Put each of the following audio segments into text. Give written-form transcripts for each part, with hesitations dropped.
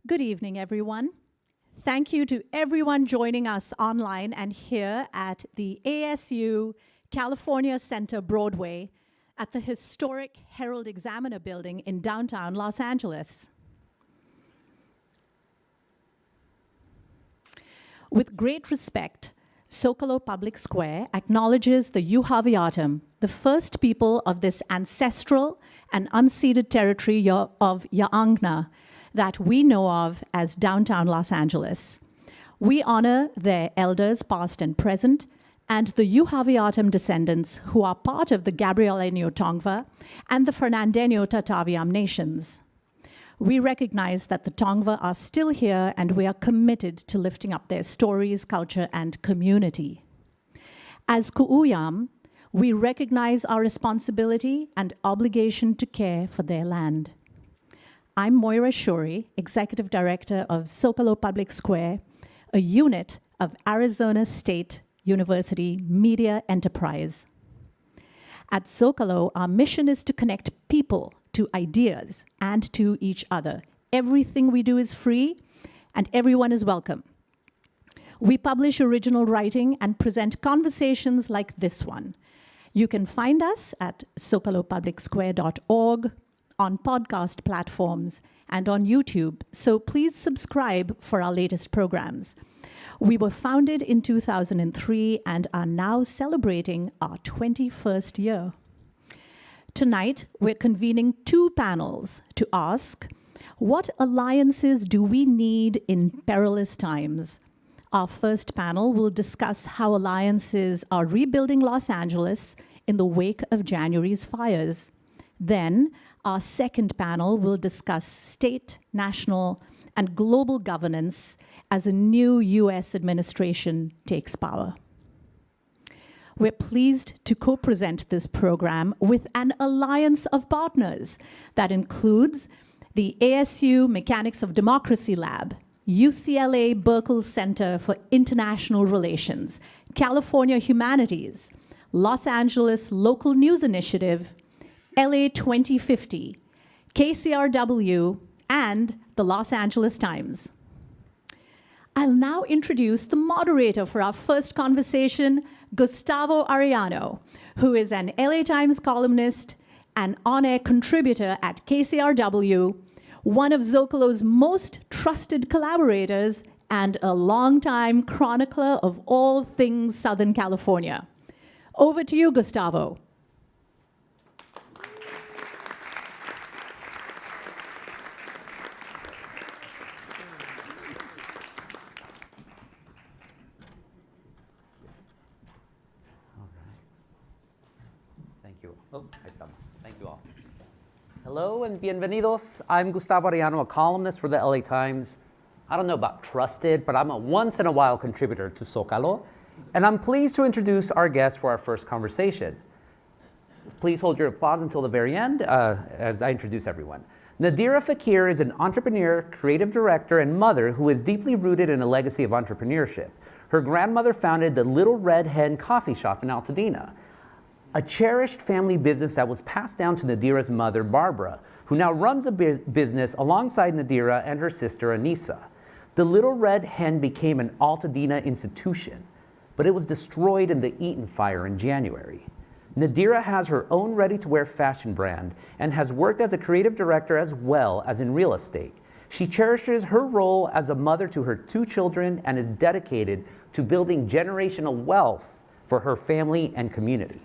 Good evening, everyone. Thank you to everyone joining us online and here at the ASU California Center Broadway at the historic Herald Examiner building in downtown Los Angeles. With great respect, Zócalo Public Square acknowledges the Yuhaviatum, the first people of this ancestral and unceded territory of Yaangna that we know of as downtown Los Angeles. We honor their elders, past and present, and the Yuhaviatum descendants who are part of the Gabrieleño Tongva and the Fernandeño Tataviam nations. We recognize that the Tongva are still here, and we are committed to lifting up their stories, culture, and community. As Ku'uyam, we recognize our responsibility and obligation to care for their land. I'm Moira Shuri, Executive Director of Zócalo Public Square, a unit of Arizona State University Media Enterprise. At Zócalo, our mission is to connect people to ideas and to each other. Everything we do is free, and everyone is welcome. We publish original writing and present conversations like this one. You can find us at zocalopublicsquare.org, on podcast platforms, and on YouTube, so please subscribe for our latest programs. We were founded in 2003 and are now celebrating our 21st year. Tonight, we're convening two panels to ask, what alliances do we need in perilous times? Our first panel will discuss how alliances are rebuilding Los Angeles in the wake of January's fires. Then, our second panel will discuss state, national, and global governance as a new US administration takes power. We're pleased to co-present this program with an alliance of partners that includes the ASU Mechanics of Democracy Lab, UCLA Berkeley Center for International Relations, California Humanities, Los Angeles Local News Initiative, LA 2050, KCRW, and the Los Angeles Times. I'll now introduce the moderator for our first conversation, Gustavo Arellano, who is an LA Times columnist and on-air contributor at KCRW, one of Zócalo's most trusted collaborators, and a longtime chronicler of all things Southern California. Over to you, Gustavo. Oh, ahí estamos. Thank you all. Hello and bienvenidos. I'm Gustavo Arellano, a columnist for the LA Times. I don't know about trusted, but I'm a once-in-a-while contributor to Zócalo. And I'm pleased to introduce our guest for our first conversation. Please hold your applause until the very end as I introduce everyone. Nadeerah Faquir is an entrepreneur, creative director, and mother who is deeply rooted in a legacy of entrepreneurship. Her grandmother founded the Little Red Hen coffee shop in Altadena, a cherished family business that was passed down to Nadeerah's mother, Barbara, who now runs a business alongside Nadeerah and her sister, Anissa. The Little Red Hen became an Altadena institution, but it was destroyed in the Eaton fire in January. Nadeerah has her own ready-to-wear fashion brand and has worked as a creative director as well as in real estate. She cherishes her role as a mother to her two children and is dedicated to building generational wealth for her family and community.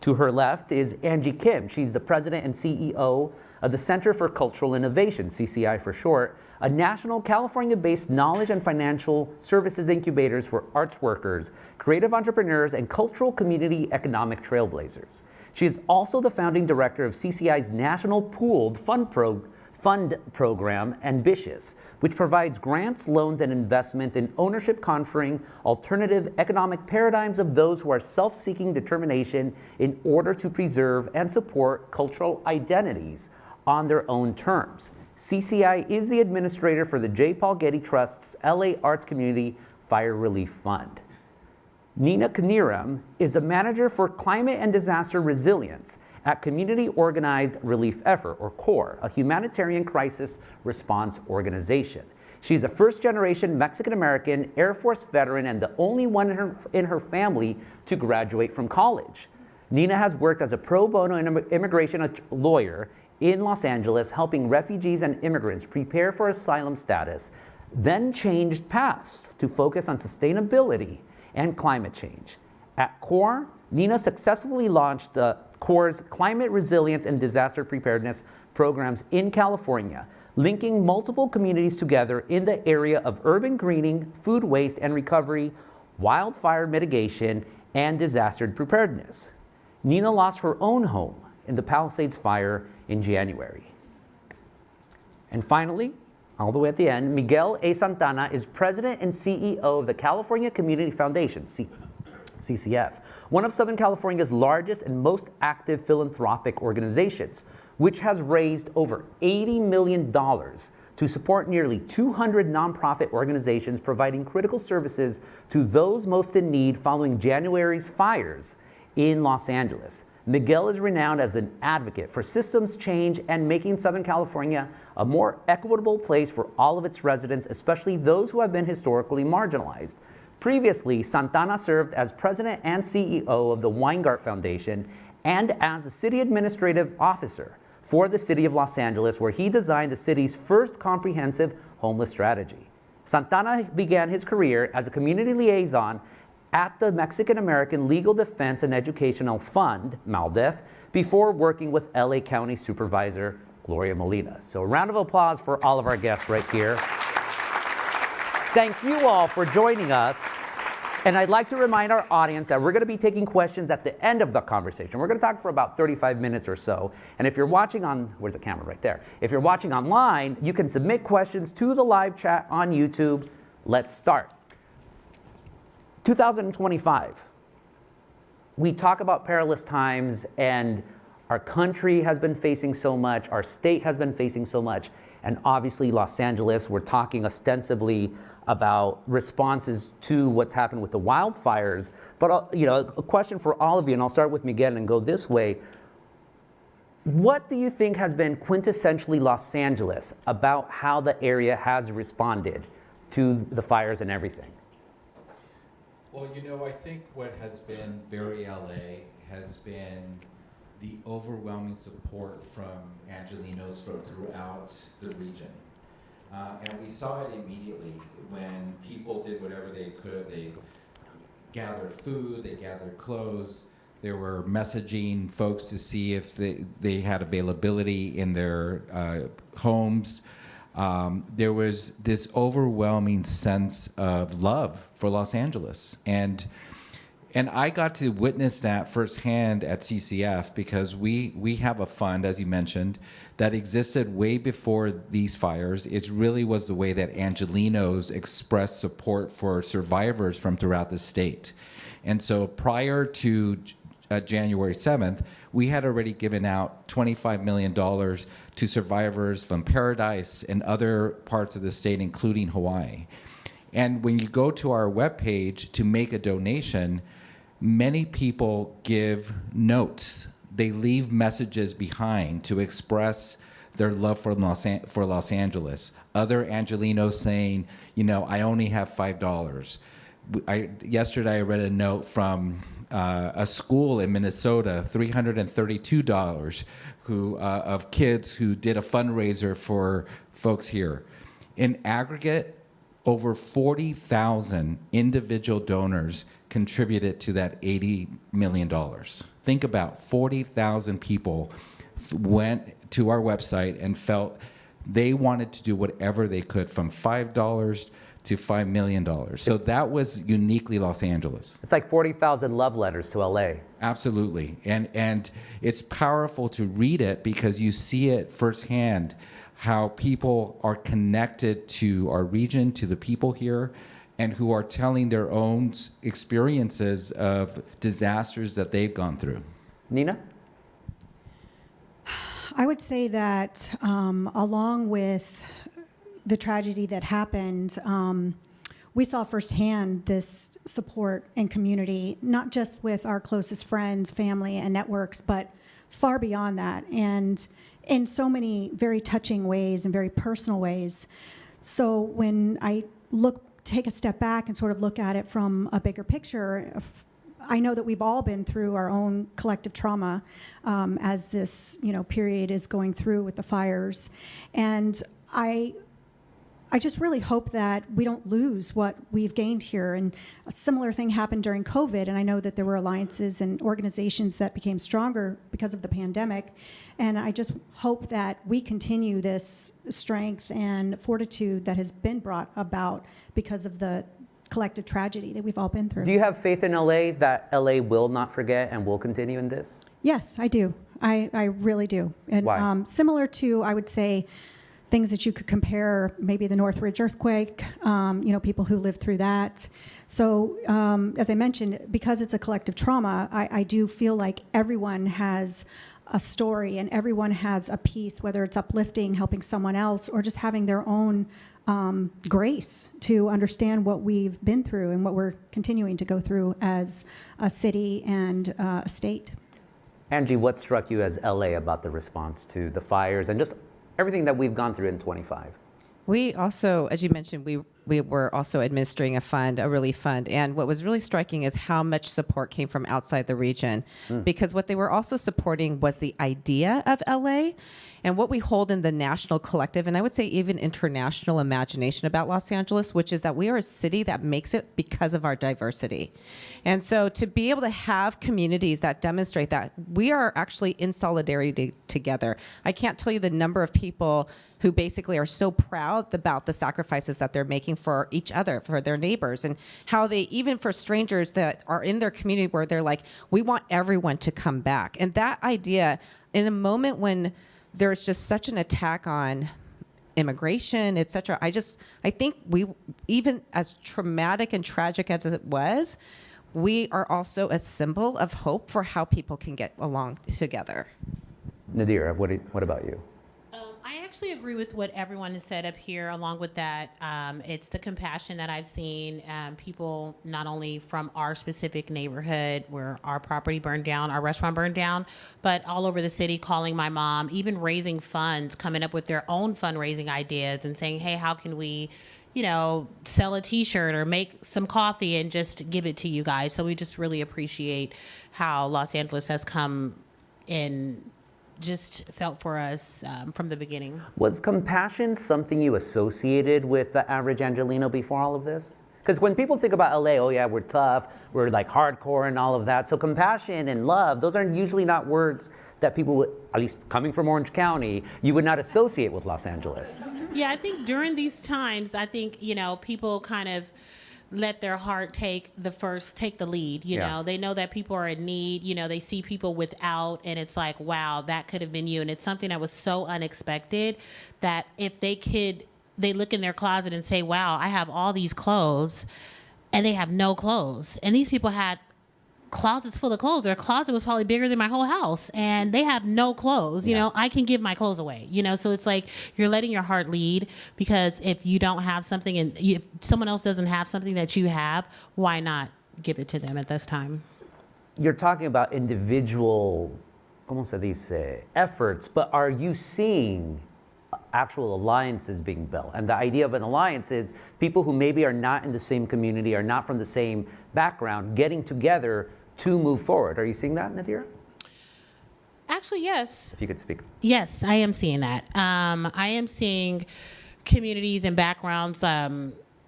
To her left is Angie Kim. She's the president and CEO of the Center for Cultural Innovation, CCI for short, a national California-based knowledge and financial services incubators for arts workers, creative entrepreneurs, and cultural community economic trailblazers. She is also the founding director of CCI's National Pooled Fund Program, Ambitious, which provides grants, loans, and investments in ownership conferring alternative economic paradigms of those who are self-seeking determination in order to preserve and support cultural identities on their own terms. CCI is the administrator for the J. Paul Getty Trust's LA Arts Community Fire Relief Fund. Nina Knierim is a manager for climate and disaster resilience at Community Organized Relief Effort, or CORE, a humanitarian crisis response organization. She's a first-generation Mexican-American Air Force veteran and the only one in her family to graduate from college. Nina has worked as a pro bono immigration lawyer in Los Angeles, helping refugees and immigrants prepare for asylum status, then changed paths to focus on sustainability and climate change. At CORE, Nina successfully launched the CORE's climate resilience and disaster preparedness programs in California, linking multiple communities together in the area of urban greening, food waste and recovery, wildfire mitigation, and disaster preparedness. Nina lost her own home in the Palisades fire in January. And finally, all the way at the end, Miguel A. Santana is president and CEO of the California Community Foundation, CCF, one of Southern California's largest and most active philanthropic organizations, which has raised over $80 million to support nearly 200 nonprofit organizations providing critical services to those most in need following January's fires in Los Angeles. Miguel is renowned as an advocate for systems change and making Southern California a more equitable place for all of its residents, especially those who have been historically marginalized. Previously, Santana served as president and CEO of the Weingart Foundation and as the city administrative officer for the city of Los Angeles, where he designed the city's first comprehensive homeless strategy. Santana began his career as a community liaison at the Mexican-American Legal Defense and Educational Fund, MALDEF, before working with LA County Supervisor Gloria Molina. So a round of applause for all of our guests right here. Thank you all for joining us. And I'd like to remind our audience that we're going to be taking questions at the end of the conversation. We're going to talk for about 35 minutes or so. And if you're watching on, where's the camera? Right there. If you're watching online, you can submit questions to the live chat on YouTube. Let's start. 2025. We talk about perilous times, and our country has been facing so much, our state has been facing so much, and obviously Los Angeles, we're talking ostensibly about responses to what's happened with the wildfires. But a question for all of you, and I'll start with Miguel and go this way. What do you think has been quintessentially Los Angeles about how the area has responded to the fires and everything? Well, I think what has been very LA has been the overwhelming support from Angelinos throughout the region. And we saw it immediately when people did whatever they could. They gathered food, they gathered clothes. They were messaging folks to see if they had availability in their homes. There was this overwhelming sense of love for Los Angeles. And I got to witness that firsthand at CCF because we have a fund, as you mentioned, that existed way before these fires. It really was the way that Angelinos expressed support for survivors from throughout the state. And so prior to January 7th, we had already given out $25 million to survivors from Paradise and other parts of the state, including Hawaii. And when you go to our webpage to make a donation, many people give notes. They leave messages behind to express their love for Los Angeles. Other Angelinos saying, I only have $5. Yesterday I read a note from a school in Minnesota, $332, of kids who did a fundraiser for folks here. In aggregate, over 40,000 individual donors contributed to that $80 million. Think about 40,000 people went to our website and felt they wanted to do whatever they could, from $5 to $5 million. So that was uniquely Los Angeles. It's like 40,000 love letters to LA. Absolutely. And it's powerful to read it because you see it firsthand, how people are connected to our region, to the people here, and who are telling their own experiences of disasters that they've gone through. Nina? I would say that along with the tragedy that happened, we saw firsthand this support and community, not just with our closest friends, family, and networks, but far beyond that, and in so many very touching ways and very personal ways. So when I take a step back and sort of look at it from a bigger picture, I know that we've all been through our own collective trauma as this, period is going through with the fires, and I just really hope that we don't lose what we've gained here. And a similar thing happened during COVID, and I know that there were alliances and organizations that became stronger because of the pandemic. And I just hope that we continue this strength and fortitude that has been brought about because of the collective tragedy that we've all been through. Do you have faith in LA that LA will not forget and will continue in this? Yes, I do. I really do. And Why? Similar to, I would say, things that you could compare, maybe the Northridge earthquake, people who lived through that. So as I mentioned, because it's a collective trauma, I do feel like everyone has a story and everyone has a piece, whether it's uplifting, helping someone else, or just having their own grace to understand what we've been through and what we're continuing to go through as a city and a state. Angie, what struck you as LA about the response to the fires and just everything that we've gone through in 25? We also, as you mentioned, we were also administering a relief fund. And what was really striking is how much support came from outside the region. Because what they were also supporting was the idea of LA and what we hold in the national collective, and I would say even international imagination about Los Angeles, which is that we are a city that makes it because of our diversity. And so to be able to have communities that demonstrate that we are actually in solidarity together. I can't tell you the number of people who basically are so proud about the sacrifices that they're making for each other, for their neighbors, and how they, even for strangers that are in their community where they're like, we want everyone to come back. And that idea, in a moment when there's just such an attack on immigration, et cetera, I think we, even as traumatic and tragic as it was, we are also a symbol of hope for how people can get along together. Nadeerah, what about you? I actually agree with what everyone has said up here. Along with that, it's the compassion that I've seen. People not only from our specific neighborhood where our property burned down, our restaurant burned down, but all over the city calling my mom, even raising funds, coming up with their own fundraising ideas and saying, hey, how can we, sell a t-shirt or make some coffee and just give it to you guys. So we just really appreciate how Los Angeles has come in, just felt for us from the beginning. Was compassion something you associated with the average Angelino before all of this? Because when people think about LA, oh yeah, we're tough, we're like hardcore and all of that. So compassion and love, those are usually not words that people would, at least coming from Orange County, you would not associate with Los Angeles. Yeah, I think during these times, people kind of let their heart take the lead. They know that people are in need. They see people without, and it's like, wow, that could have been you. And it's something that was so unexpected that if they look in their closet and say, wow, I have all these clothes, and they have no clothes. And these people had closets full of clothes. Their closet was probably bigger than my whole house, and they have no clothes. I can give my clothes away. So it's like you're letting your heart lead, because if you don't have something and if someone else doesn't have something that you have, why not give it to them at this time? You're talking about individual, ¿cómo se dice, efforts, but are you seeing actual alliances being built? And the idea of an alliance is people who maybe are not in the same community, are not from the same background, getting together to move forward. Are you seeing that, Nadeerah? Actually, yes. If you could speak. Yes, I am seeing that. I am seeing communities and backgrounds,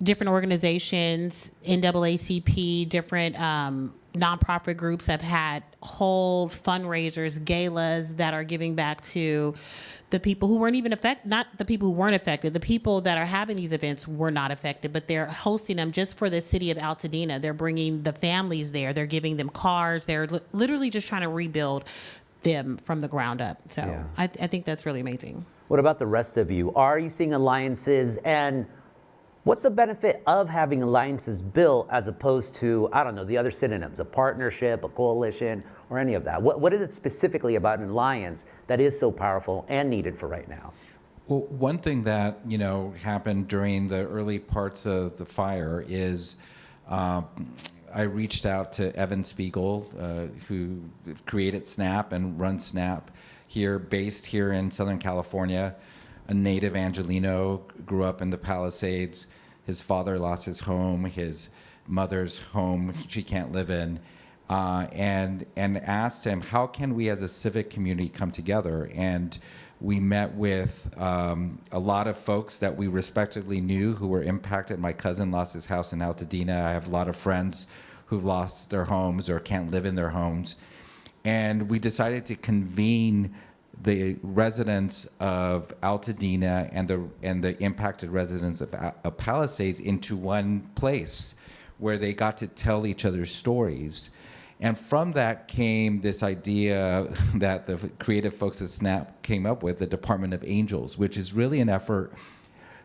different organizations, NAACP, different nonprofit groups have had whole fundraisers, galas that are giving back to the people who weren't even affected, not the people who weren't affected. The people that are having these events were not affected, but they're hosting them just for the city of Altadena. They're bringing the families there. They're giving them cars. They're literally just trying to rebuild them from the ground up. So yeah. I think that's really amazing. What about the rest of you? Are you seeing alliances, and what's the benefit of having alliances built as opposed to, I don't know, the other synonyms, a partnership, a coalition, or any of that? What is it specifically about an alliance that is so powerful and needed for right now? Well, one thing that happened during the early parts of the fire is I reached out to Evan Spiegel, who created Snap and runs Snap based here in Southern California, a native Angelino, grew up in the Palisades. His father lost his home, his mother's home she can't live in, and asked him, how can we as a civic community come together? And we met with a lot of folks that we respectively knew who were impacted. My cousin lost his house in Altadena. I have a lot of friends who've lost their homes or can't live in their homes. And we decided to convene the residents of Altadena and the impacted residents of Palisades into one place where they got to tell each other's stories. And from that came this idea that the creative folks at Snap came up with, the Department of Angels, which is really an effort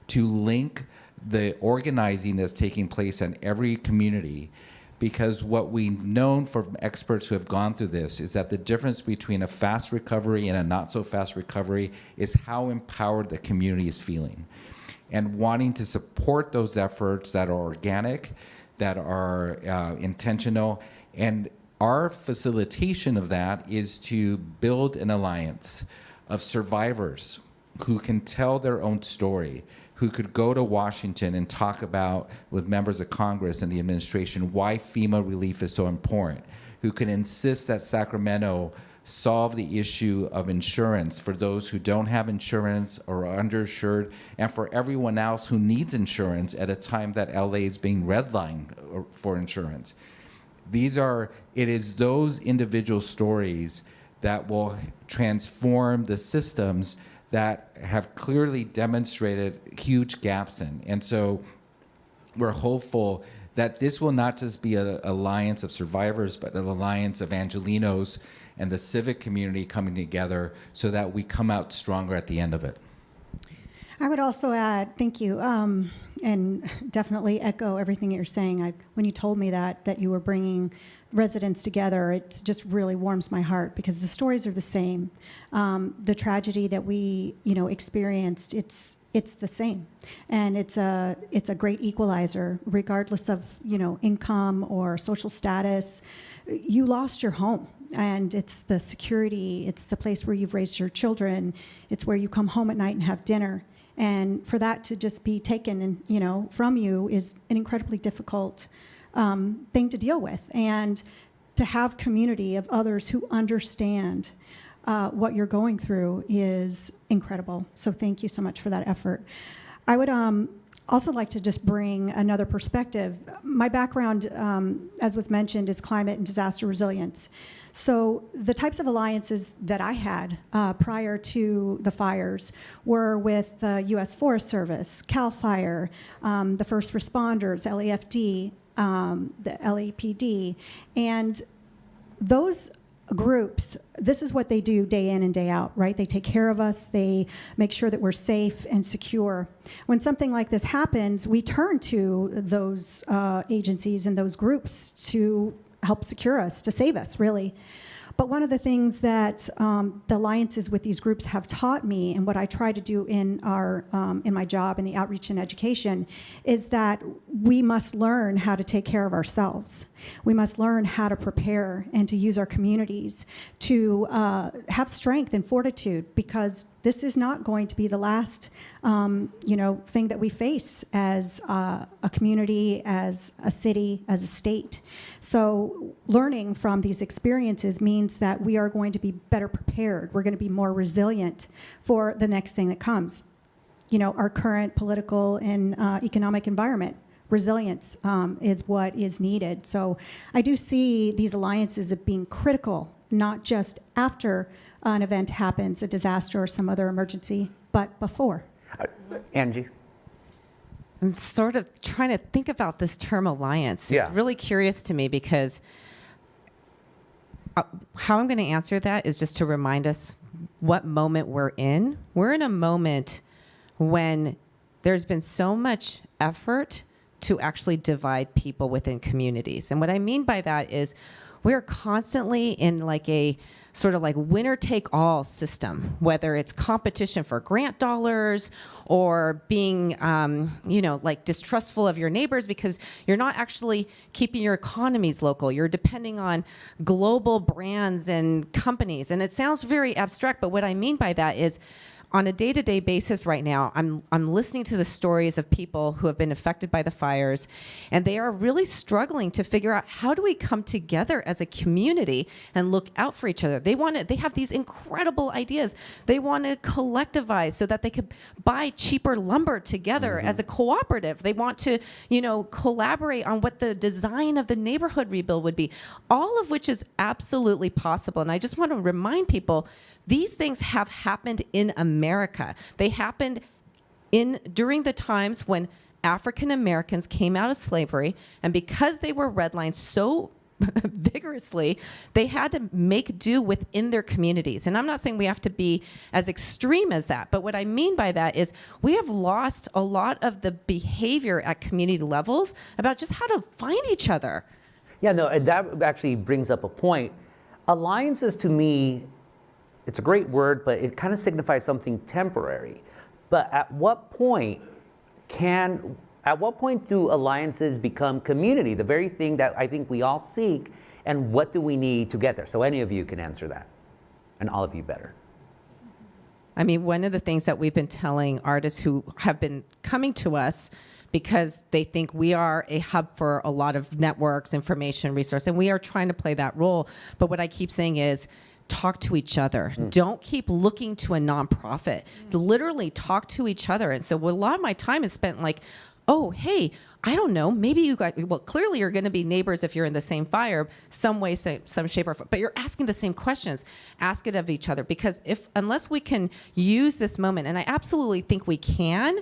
to link the organizing that's taking place in every community. Because what we've known from experts who have gone through this is that the difference between a fast recovery and a not so fast recovery is how empowered the community is feeling. And wanting to support those efforts that are organic, that are intentional, and our facilitation of that is to build an alliance of survivors who can tell their own story, who could go to Washington and talk about with members of Congress and the administration why FEMA relief is so important, who can insist that Sacramento solve the issue of insurance for those who don't have insurance or are underinsured, and for everyone else who needs insurance at a time that LA is being redlined for insurance. It is those individual stories that will transform the systems that have clearly demonstrated huge gaps in. And so we're hopeful that this will not just be an alliance of survivors, but an alliance of Angelinos and the civic community coming together so that we come out stronger at the end of it. I would also add, thank you, and definitely echo everything you're saying. When you told me that you were bringing residents together, it just really warms my heart because the stories are the same. The tragedy that we, experienced, it's the same, and it's a great equalizer, regardless of income or social status. You lost your home, and it's the security, it's the place where you've raised your children, it's where you come home at night and have dinner. And for that to just be taken and from you is an incredibly difficult thing to deal with. And to have community of others who understand what you're going through is incredible. So thank you so much for that effort. I would also like to just bring another perspective. My background, as was mentioned, is climate and disaster resilience. So the types of alliances that I had prior to the fires were with the U.S. Forest Service, CAL FIRE, the first responders, LAFD, the LAPD, and those groups, this is what they do day in and day out, right? They take care of us. They make sure that we're safe and secure. When something like this happens, we turn to those agencies and those groups to help secure us, to save us, really. But one of the things that the alliances with these groups have taught me, and what I try to do in my job in the outreach and education, is that we must learn how to take care of ourselves. We must learn how to prepare and to use our communities to have strength and fortitude, because this is not going to be the last thing that we face as a community, as a city, as a state. So learning from these experiences means that we are going to be better prepared. We're going to be more resilient for the next thing that comes. Our current political and economic environment. Resilience is what is needed. So I do see these alliances as being critical, not just after an event happens, a disaster or some other emergency, but before. Angie? I'm sort of trying to think about this term alliance. Yeah. It's really curious to me because how I'm going to answer that is just to remind us what moment we're in. We're in a moment when there's been so much effort to actually divide people within communities. And what I mean by that is we're constantly in like a sort of like winner take all system, whether it's competition for grant dollars or being, like distrustful of your neighbors because you're not actually keeping your economies local. You're depending on global brands and companies. And it sounds very abstract, but what I mean by that is on a day-to-day basis right now, I'm listening to the stories of people who have been affected by the fires, and they are really struggling to figure out how do we come together as a community and look out for each other. They have these incredible ideas. They want to collectivize so that they could buy cheaper lumber together as a cooperative. They want to, collaborate on what the design of the neighborhood rebuild would be, all of which is absolutely possible. And I just want to remind people, these things have happened in America. They happened during the times when African Americans came out of slavery, and because they were redlined so vigorously, they had to make do within their communities. And I'm not saying we have to be as extreme as that, but what I mean by that is we have lost a lot of the behavior at community levels about just how to find each other. Yeah, no, and that actually brings up a point. Alliances to me, it's a great word, but it kind of signifies something temporary. But at what point do alliances become community, the very thing that I think we all seek, and what do we need to get there? So any of you can answer that, and all of you better. I mean, one of the things that we've been telling artists who have been coming to us because they think we are a hub for a lot of networks, information, resource, and we are trying to play that role. But what I keep saying is, talk to each other. Don't keep looking to a nonprofit. Literally talk to each other. And so a lot of my time is spent like, oh, hey, I don't know, maybe you guys, well, clearly you're going to be neighbors if you're in the same fire, some way, some shape or form, but you're asking the same questions. Ask it of each other, because unless we can use this moment, and I absolutely think we can,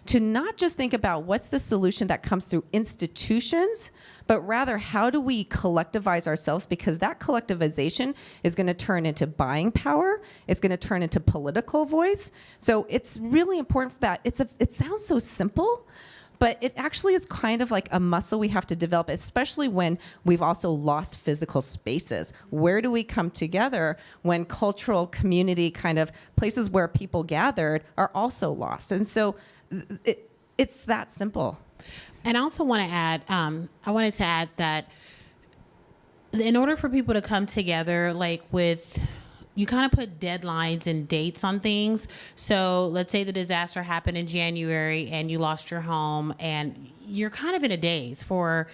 to not just think about what's the solution that comes through institutions, but rather how do we collectivize ourselves, because that collectivization is going to turn into buying power. It's going to turn into political voice. So it's really important for that. It sounds so simple, but it actually is kind of like a muscle we have to develop, especially when we've also lost physical spaces. Where do we come together when cultural community kind of places where people gathered are also lost? And so it's that simple. And I also want to add, I wanted to add that in order for people to come together, you kind of put deadlines and dates on things. So let's say the disaster happened in January and you lost your home and you're kind of in a daze for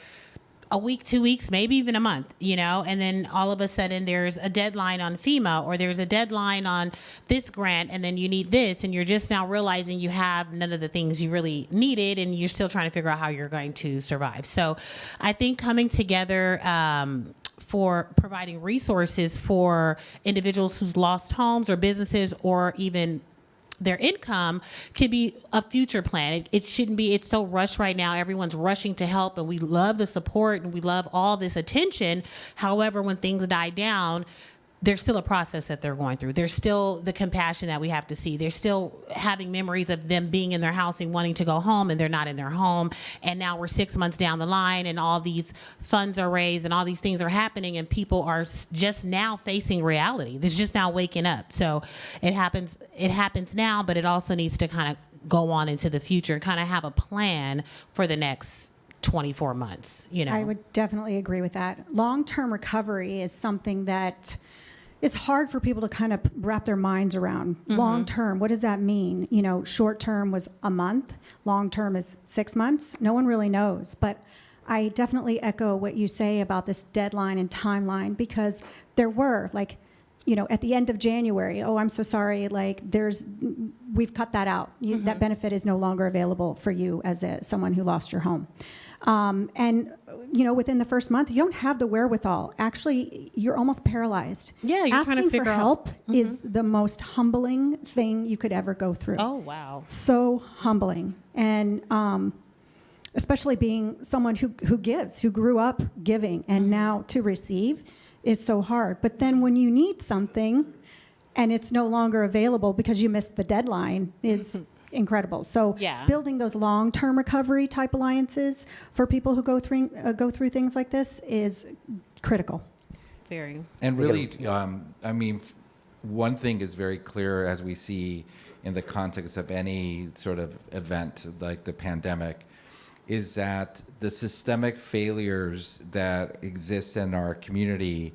a week, 2 weeks, maybe even a month, and then all of a sudden there's a deadline on FEMA or there's a deadline on this grant, and then you need this, and you're just now realizing you have none of the things you really needed, and you're still trying to figure out how you're going to survive. So I think coming together for providing resources for individuals who's lost homes or businesses or even their income could be a future plan. It shouldn't be, it's so rushed right now. Everyone's rushing to help, and we love the support and we love all this attention. However, when things die down, there's still a process that they're going through. There's still the compassion that we have to see. They're still having memories of them being in their house and wanting to go home, and they're not in their home. And now we're 6 months down the line, and all these funds are raised and all these things are happening, and people are just now facing reality. This is just now waking up. So it happens now, but it also needs to kind of go on into the future and kind of have a plan for the next 24 months, I would definitely agree with that. Long-term recovery is something that it's hard for people to kind of wrap their minds around. Long term, what does that mean? Short term was a month, long term is 6 months. No one really knows. But I definitely echo what you say about this deadline and timeline, because there were at the end of January, oh, I'm so sorry, we've cut that out. That benefit is no longer available for you as someone who lost your home. And within the first month, you don't have the wherewithal. Actually, you're almost paralyzed. Yeah, you're Asking trying to figure for help is the most humbling thing you could ever go through. Oh, wow. So humbling. And especially being someone who gives, who grew up giving, and now to receive is so hard. But then when you need something and it's no longer available because you missed the deadline is incredible. So building those long-term recovery type alliances for people who go through things like this is critical. Faquir. And really, one thing is very clear as we see in the context of any sort of event like the pandemic, is that the systemic failures that exist in our community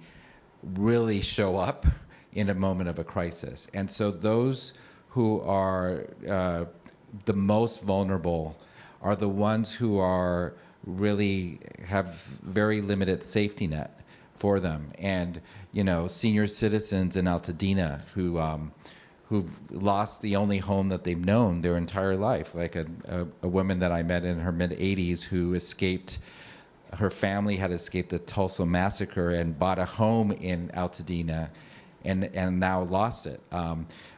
really show up in a moment of a crisis. And so those who are the most vulnerable are the ones who are really have very limited safety net for them. And, senior citizens in Altadena who've lost the only home that they've known their entire life, like a woman that I met in her mid-80s who escaped, her family had escaped the Tulsa massacre and bought a home in Altadena and now lost it.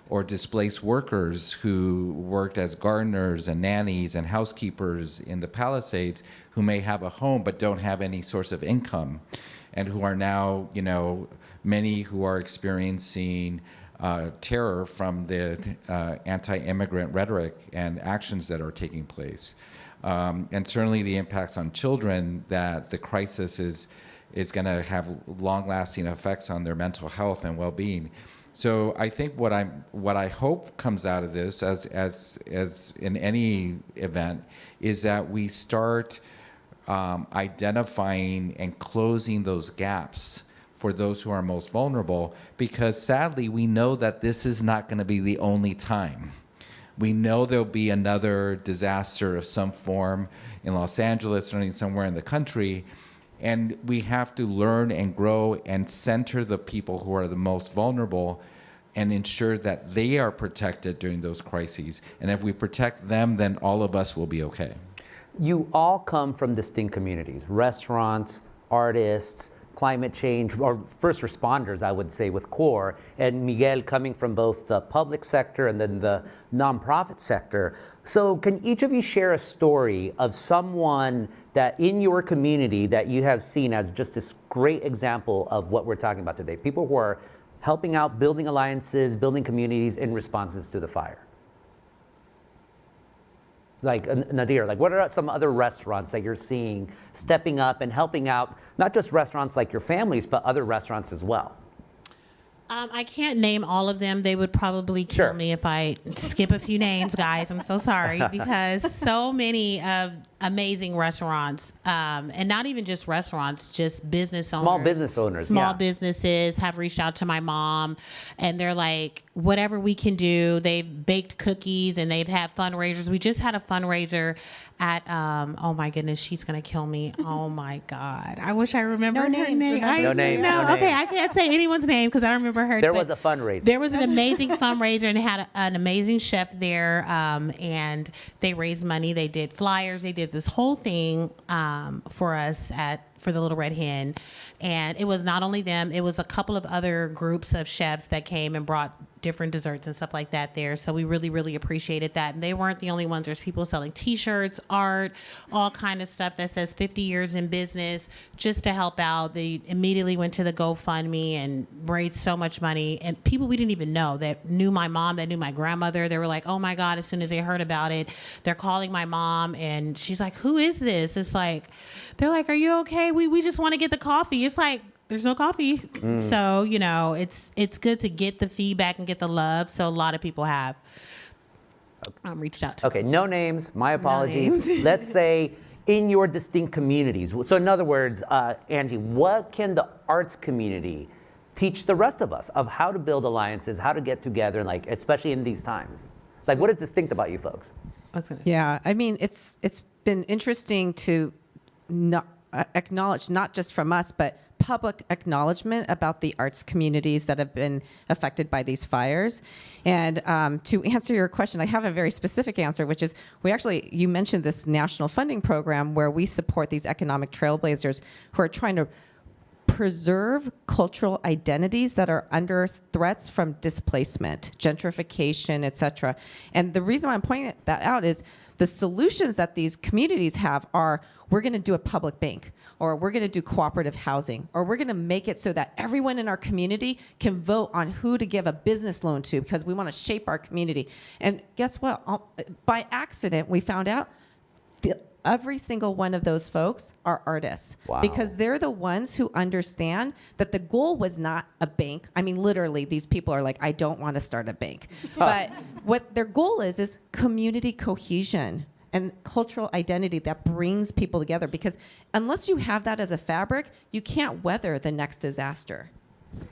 Or displaced workers who worked as gardeners and nannies and housekeepers in the Palisades who may have a home but don't have any source of income, and who are now, many who are experiencing terror from the anti-immigrant rhetoric and actions that are taking place. And certainly the impacts on children, that the crisis is going to have long-lasting effects on their mental health and well-being. So I think what I hope comes out of this, as in any event, is that we start identifying and closing those gaps for those who are most vulnerable, because sadly we know that this is not going to be the only time. We know there'll be another disaster of some form in Los Angeles or somewhere in the country, and we have to learn and grow and center the people who are the most vulnerable and ensure that they are protected during those crises. And if we protect them, then all of us will be okay. You all come from distinct communities: restaurants, artists, climate change, or first responders, I would say, with CORE, and Miguel coming from both the public sector and then the nonprofit sector. So can each of you share a story of someone that in your community that you have seen as just this great example of what we're talking about today? People who are helping out, building alliances, building communities in responses to the fire. Like Nadeerah, what are some other restaurants that you're seeing stepping up and helping out, not just restaurants like your families, but other restaurants as well? I can't name all of them. They would probably kill me if I skip a few names, guys. I'm so sorry, because so many of amazing restaurants, and not even just restaurants, just business owners. Small business owners, Small businesses have reached out to my mom, and they're like, whatever we can do. They've baked cookies and they've had fundraisers. We just had a fundraiser at, oh my goodness, she's going to kill me. Oh my God. I wish I remember her name. No name. Okay, I can't say anyone's name because I don't remember her. There was a fundraiser. There was an amazing fundraiser, and had an amazing chef there, and they raised money. They did flyers. They did this whole thing for us for the Little Red Hen. And it was not only them, it was a couple of other groups of chefs that came and brought different desserts and stuff like that there. So we really, really appreciated that. And they weren't the only ones. There's people selling t-shirts, art, all kind of stuff that says 50 years in business just to help out. They immediately went to the GoFundMe and raised so much money. And people we didn't even know that knew my mom, that knew my grandmother, they were like, oh my God, as soon as they heard about it, they're calling my mom and she's like, who is this? It's like, they're like, are you okay? We just want to get the coffee. It's like, there's no coffee. So, it's good to get the feedback and get the love. So a lot of people have reached out to us. Okay, no names, my apologies. Let's say in your distinct communities. So in other words, Angie, what can the arts community teach the rest of us of how to build alliances, how to get together, and especially in these times? It's like, what is distinct about you folks? Yeah, I mean, it's been interesting to acknowledge, not just from us, but public acknowledgement about the arts communities that have been affected by these fires. And to answer your question, I have a very specific answer, which is you mentioned this national funding program where we support these economic trailblazers who are trying to preserve cultural identities that are under threats from displacement, gentrification, et cetera. And the reason why I'm pointing that out is the solutions that these communities have are, we're going to do a public bank, or we're going to do cooperative housing, or we're going to make it so that everyone in our community can vote on who to give a business loan to, because we want to shape our community. And guess what? By accident, we found out every single one of those folks are artists. Wow. Because they're the ones who understand that the goal was not a bank. I mean, literally, these people are like, I don't want to start a bank. But what their goal is community cohesion and cultural identity that brings people together. Because unless you have that as a fabric, you can't weather the next disaster.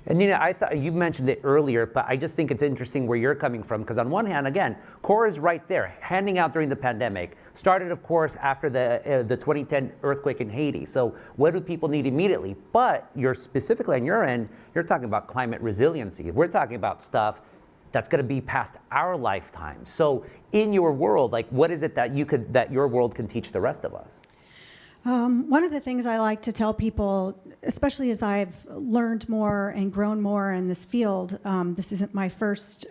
And Nina, I thought you mentioned it earlier, but I just think it's interesting where you're coming from, because on one hand, again, CORE is right there, handing out during the pandemic. Started, of course, after the 2010 earthquake in Haiti. So what do people need immediately? But you're specifically on your end, you're talking about climate resiliency. We're talking about stuff that's going to be past our lifetime. So in your world, like, what is it that your world can teach the rest of us? One of the things I like to tell people, especially as I've learned more and grown more in this field, this isn't my first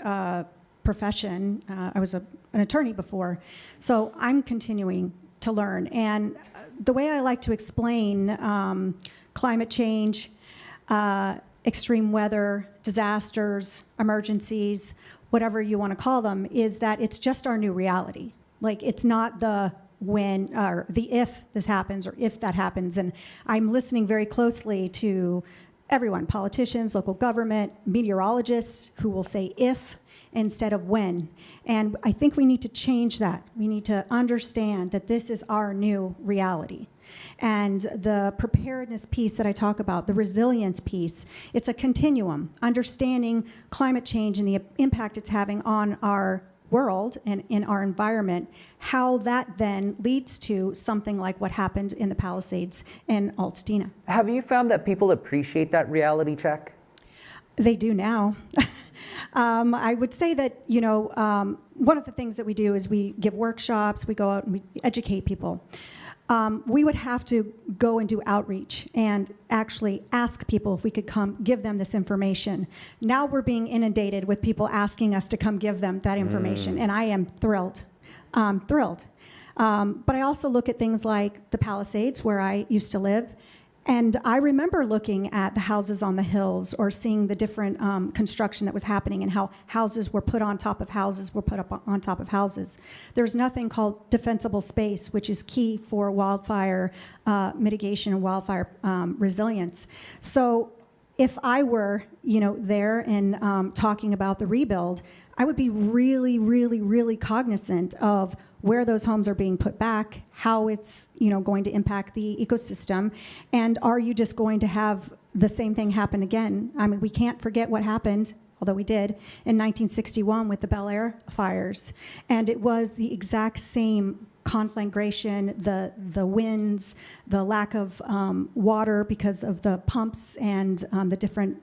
profession. I was an attorney before, so I'm continuing to learn. And the way I like to explain climate change, extreme weather, disasters, emergencies, whatever you want to call them, is that it's just our new reality. Like, it's not the when or the if this happens or if that happens. And I'm listening very closely to everyone, politicians, local government, meteorologists, who will say if instead of when. And I think we need to change that. We need to understand that this is our new reality. And the preparedness piece that I talk about, the resilience piece, it's a continuum, understanding climate change and the impact it's having on our world and in our environment, how that then leads to something like what happened in the Palisades in Altadena. Have you found that people appreciate that reality check? They do now. I would say that, one of the things that we do is we give workshops, we go out and we educate people. We would have to go and do outreach and actually ask people if we could come give them this information. Now we're being inundated with people asking us to come give them that information, and I am thrilled. But I also look at things like the Palisades, where I used to live, and I remember looking at the houses on the hills or seeing the different construction that was happening and how houses were put on top of houses were put up on top of houses. There's nothing called defensible space, which is key for wildfire mitigation and wildfire resilience. So if I were, there and talking about the rebuild, I would be really, really, really cognizant of where those homes are being put back, how it's going to impact the ecosystem, and are you just going to have the same thing happen again? I mean, we can't forget what happened, although we did, in 1961 with the Bel Air fires, and it was the exact same conflagration, the winds, the lack of water because of the pumps and the different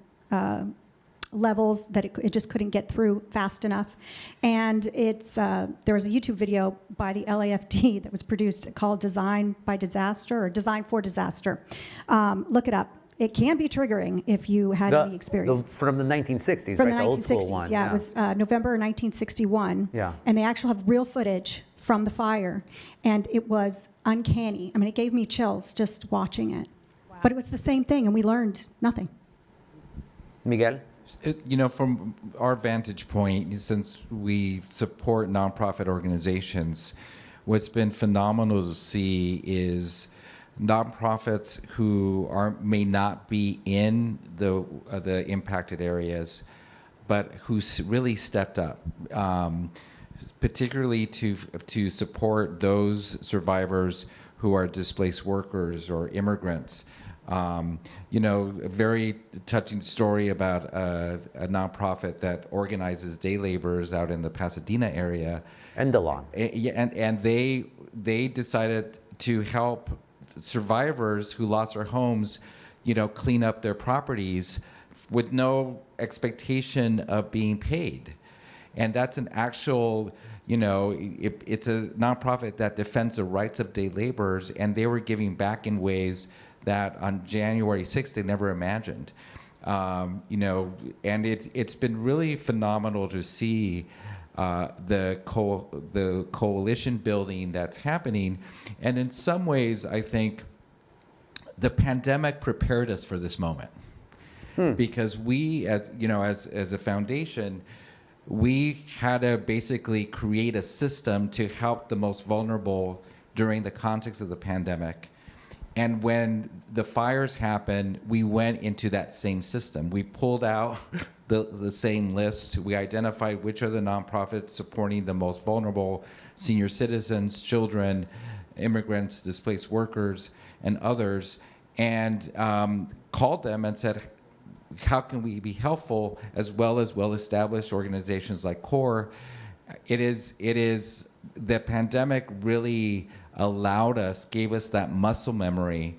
levels that it just couldn't get through fast enough. And there was a YouTube video by the LAFD that was produced called Design by Disaster or Design for Disaster. Look it up. It can be triggering if you had any experience. From the 1960s, From right? the 1960s, old school one. yeah. It was November 1961. Yeah. And they actually have real footage from the fire. And it was uncanny. I mean, it gave me chills just watching it. Wow. But it was the same thing, and we learned nothing. Miguel? From our vantage point, since we support nonprofit organizations, what's been phenomenal to see is nonprofits who may not be in the impacted areas, but who really stepped up, particularly to support those survivors who are displaced workers or immigrants. A very touching story about a nonprofit that organizes day laborers out in the Pasadena area. Endelon. And they decided to help survivors who lost their homes, clean up their properties with no expectation of being paid. And that's an actual, it's a nonprofit that defends the rights of day laborers, and they were giving back in ways that on January 6th they never imagined. And it's been really phenomenal to see the coalition building that's happening. And in some ways, I think the pandemic prepared us for this moment. Because we, as a foundation, we had to basically create a system to help the most vulnerable during the context of the pandemic. And when the fires happened, we went into that same system. We pulled out the same list. We identified which are the nonprofits supporting the most vulnerable, senior citizens, children, immigrants, displaced workers, and others, and called them and said, how can we be helpful, as well as well-established organizations like CORE. It is the pandemic really allowed us, gave us that muscle memory,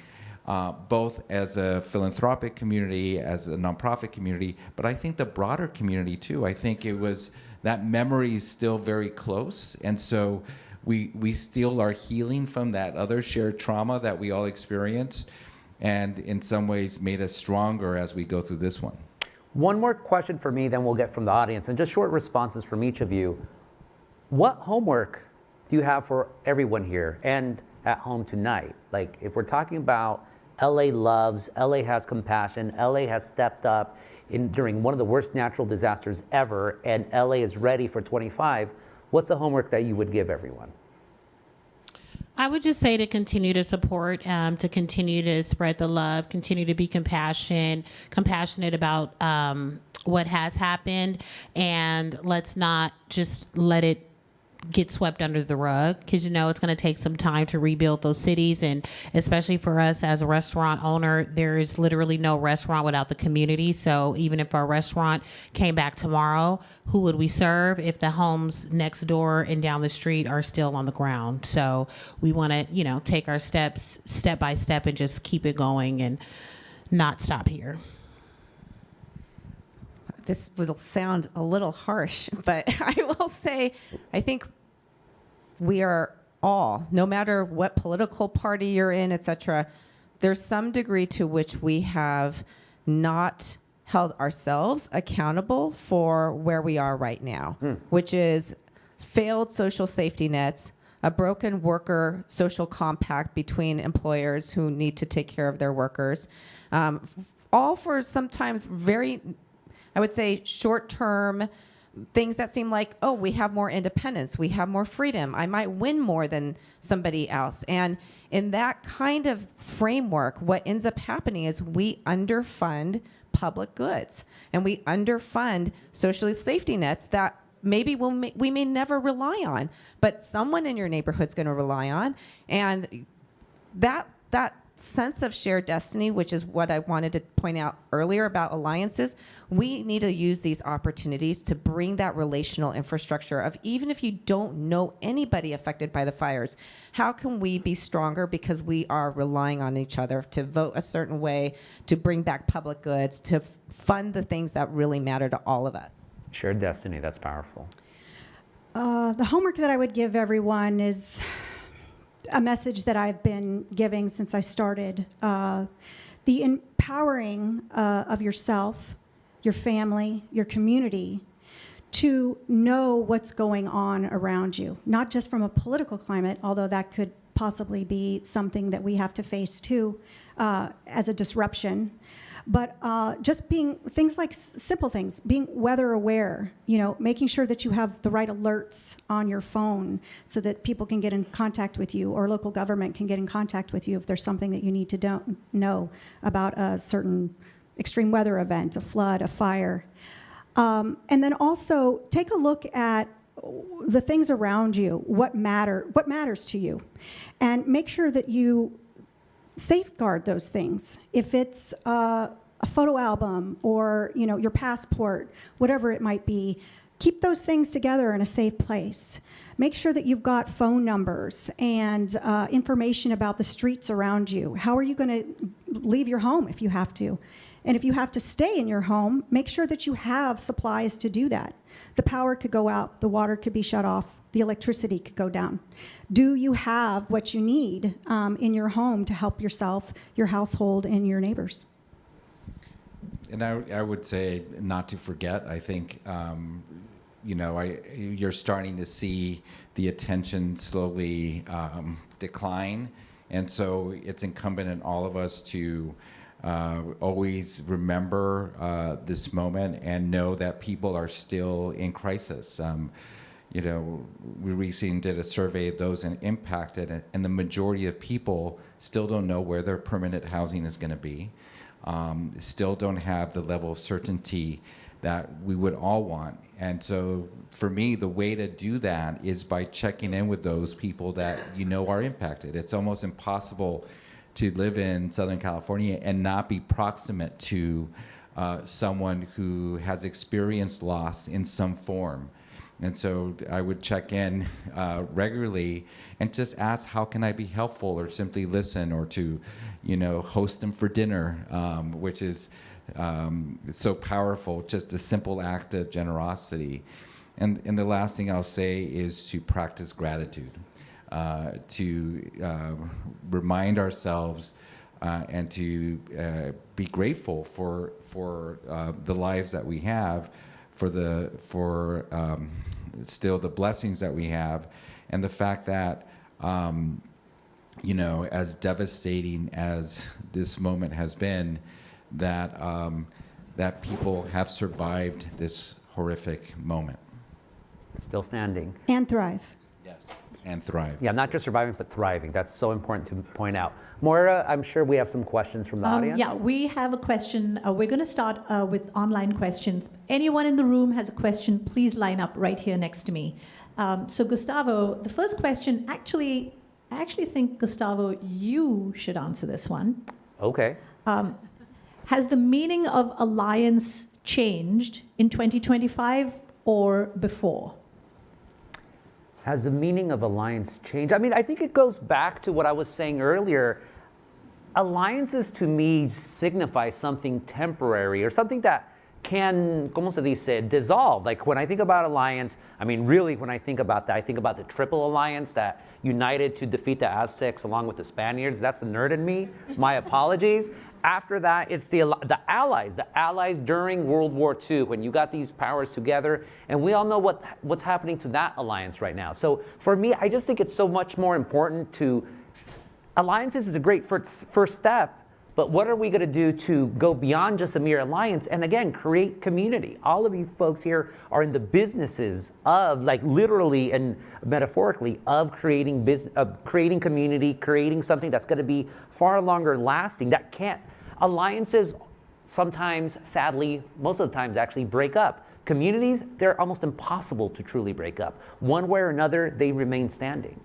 both as a philanthropic community, as a nonprofit community, but I think the broader community too. I think it was, that memory is still very close, and so we still are healing from that other shared trauma that we all experienced, and in some ways made us stronger as we go through this one. One more question for me, then we'll get from the audience, and just short responses from each of you. What homework do you have for everyone here and at home tonight? Like, if we're talking about LA loves, LA has compassion, LA has stepped up during one of the worst natural disasters ever, and LA is ready for 25, what's the homework that you would give everyone? I would just say to continue to support, to continue to spread the love, continue to be compassionate about what has happened, and let's not just let it get swept under the rug, because it's going to take some time to rebuild those cities, and especially for us as a restaurant owner, there is literally no restaurant without the community. So even if our restaurant came back tomorrow, who would we serve if the homes next door and down the street are still on the ground? So we want to take our steps step by step and just keep it going and not stop here. This will sound a little harsh, but I will say, I think we are all, no matter what political party you're in, et cetera, there's some degree to which we have not held ourselves accountable for where we are right now, which is failed social safety nets, a broken worker social compact between employers who need to take care of their workers, all for sometimes very, I would say, short-term things that seem like, oh, we have more independence, we have more freedom, I might win more than somebody else. And in that kind of framework, what ends up happening is we underfund public goods, and we underfund social safety nets that maybe we may never rely on, but someone in your neighborhood's going to rely on. And that sense of shared destiny, which is what I wanted to point out earlier about alliances, we need to use these opportunities to bring that relational infrastructure of, even if you don't know anybody affected by the fires, how can we be stronger because we are relying on each other to vote a certain way, to bring back public goods, to fund the things that really matter to all of us. Shared destiny, that's powerful. The homework that I would give everyone is a message that I've been giving since I started. The empowering of yourself, your family, your community, to know what's going on around you, not just from a political climate, although that could possibly be something that we have to face too as a disruption, but just being things like simple things, being weather aware, making sure that you have the right alerts on your phone so that people can get in contact with you, or local government can get in contact with you if there's something that you need to know about a certain extreme weather event, a flood, a fire. And then also take a look at the things around you, what matters to you, and make sure that you safeguard those things. If it's a photo album or your passport, whatever it might be, keep those things together in a safe place. Make sure that you've got phone numbers and information about the streets around you. How are you going to leave your home if you have to? And if you have to stay in your home, make sure that you have supplies to do that. The power could go out, the water could be shut off, the electricity could go down. Do you have what you need in your home to help yourself, your household, and your neighbors? And I would say not to forget. I think you're starting to see the attention slowly decline, and so it's incumbent on all of us to always remember this moment and know that people are still in crisis. You know, we recently did a survey of those impacted, and the majority of people still don't know where their permanent housing is going to be, still don't have the level of certainty that we would all want. And so for me, the way to do that is by checking in with those people that you know are impacted. It's almost impossible to live in Southern California and not be proximate to someone who has experienced loss in some form. And so I would check in regularly and just ask, how can I be helpful, or simply listen, or to, you know, host them for dinner, which is so powerful, just a simple act of generosity. And the last thing I'll say is to practice gratitude, to remind ourselves and to be grateful for the lives that we have, for still the blessings that we have, and the fact that you know, as devastating as this moment has been, that that people have survived this horrific moment. Still standing. And thrive. Yes. And thrive. Yeah, not just surviving, but thriving. That's so important to point out. Moira, I'm sure we have some questions from the audience. Yeah, we have a question. We're going to start with online questions. Anyone in the room has a question, please line up right here next to me. So Gustavo, the first question, I actually think, Gustavo, you should answer this one. Okay. Has the meaning of alliance changed in 2025 or before? Has the meaning of alliance changed? I mean, I think it goes back to what I was saying earlier. Alliances to me signify something temporary, or something that can, como se dice, dissolve. Like when I think about alliance, I mean, really when I think about that, I think about the Triple Alliance that united to defeat the Aztecs along with the Spaniards. That's the nerd in me. My apologies. After that, it's the allies during World War II, when you got these powers together, and we all know what's happening to that alliance right now. So for me, I just think it's so much more important to, alliances is a great first step, but what are we going to do to go beyond just a mere alliance and again create community? All of you folks here are in the businesses of, like, literally and metaphorically, of creating creating community, creating something that's going to be far longer lasting. That can't, alliances sometimes, sadly, most of the times actually break up. Communities, they're almost impossible to truly break up. One way or another, they remain standing.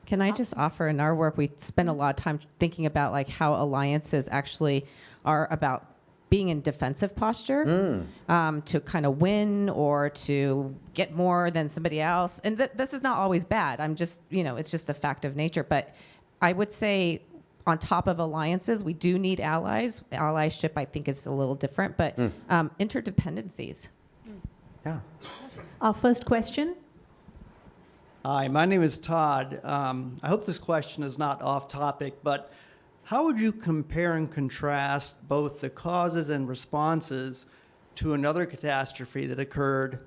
Can I just offer, in our work, we spend a lot of time thinking about like how alliances actually are about being in defensive posture to kind of win or to get more than somebody else. And this is not always bad. I'm just, you know, it's just a fact of nature. But I would say on top of alliances, we do need allies. Allyship, I think, is a little different, but interdependencies. Yeah. Our first question. Hi, my name is Todd. I hope this question is not off topic, but how would you compare and contrast both the causes and responses to another catastrophe that occurred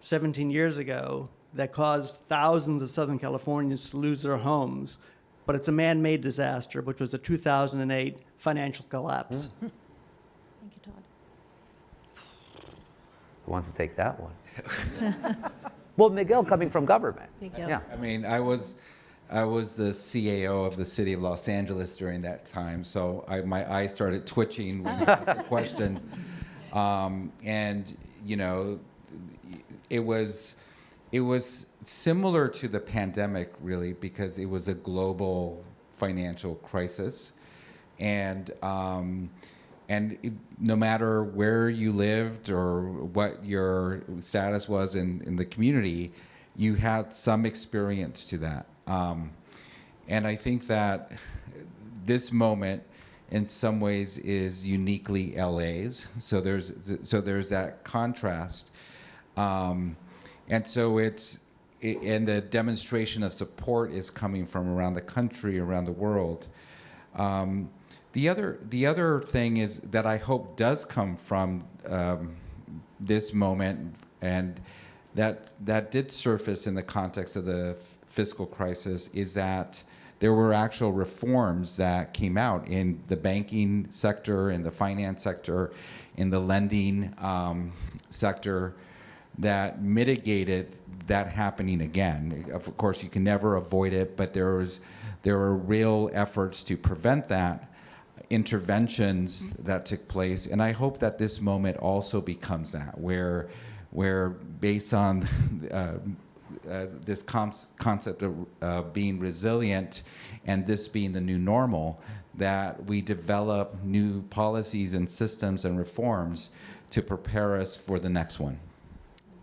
17 years ago that caused thousands of Southern Californians to lose their homes? But it's a man-made disaster, which was the 2008 financial collapse. Thank you, Todd. Who wants to take that one? Well, Miguel, coming from government. Miguel. Yeah. I mean, I was the CAO of the city of Los Angeles during that time, so my eyes started twitching when you asked the question. And you know, it was similar to the pandemic, really, because it was a global financial crisis, and no matter where you lived or what your status was in the community, you had some experience to that. And I think that this moment, in some ways, is uniquely LA's. So there's that contrast, and so and the demonstration of support is coming from around the country, around the world. The other thing is that I hope does come from this moment, and that did surface in the context of the fiscal crisis, is that there were actual reforms that came out in the banking sector, in the finance sector, in the lending sector, that mitigated that happening again. Of course, you can never avoid it, but there were real efforts to prevent that, interventions that took place, and I hope that this moment also becomes that, where based on this concept of being resilient and this being the new normal, that we develop new policies and systems and reforms to prepare us for the next one.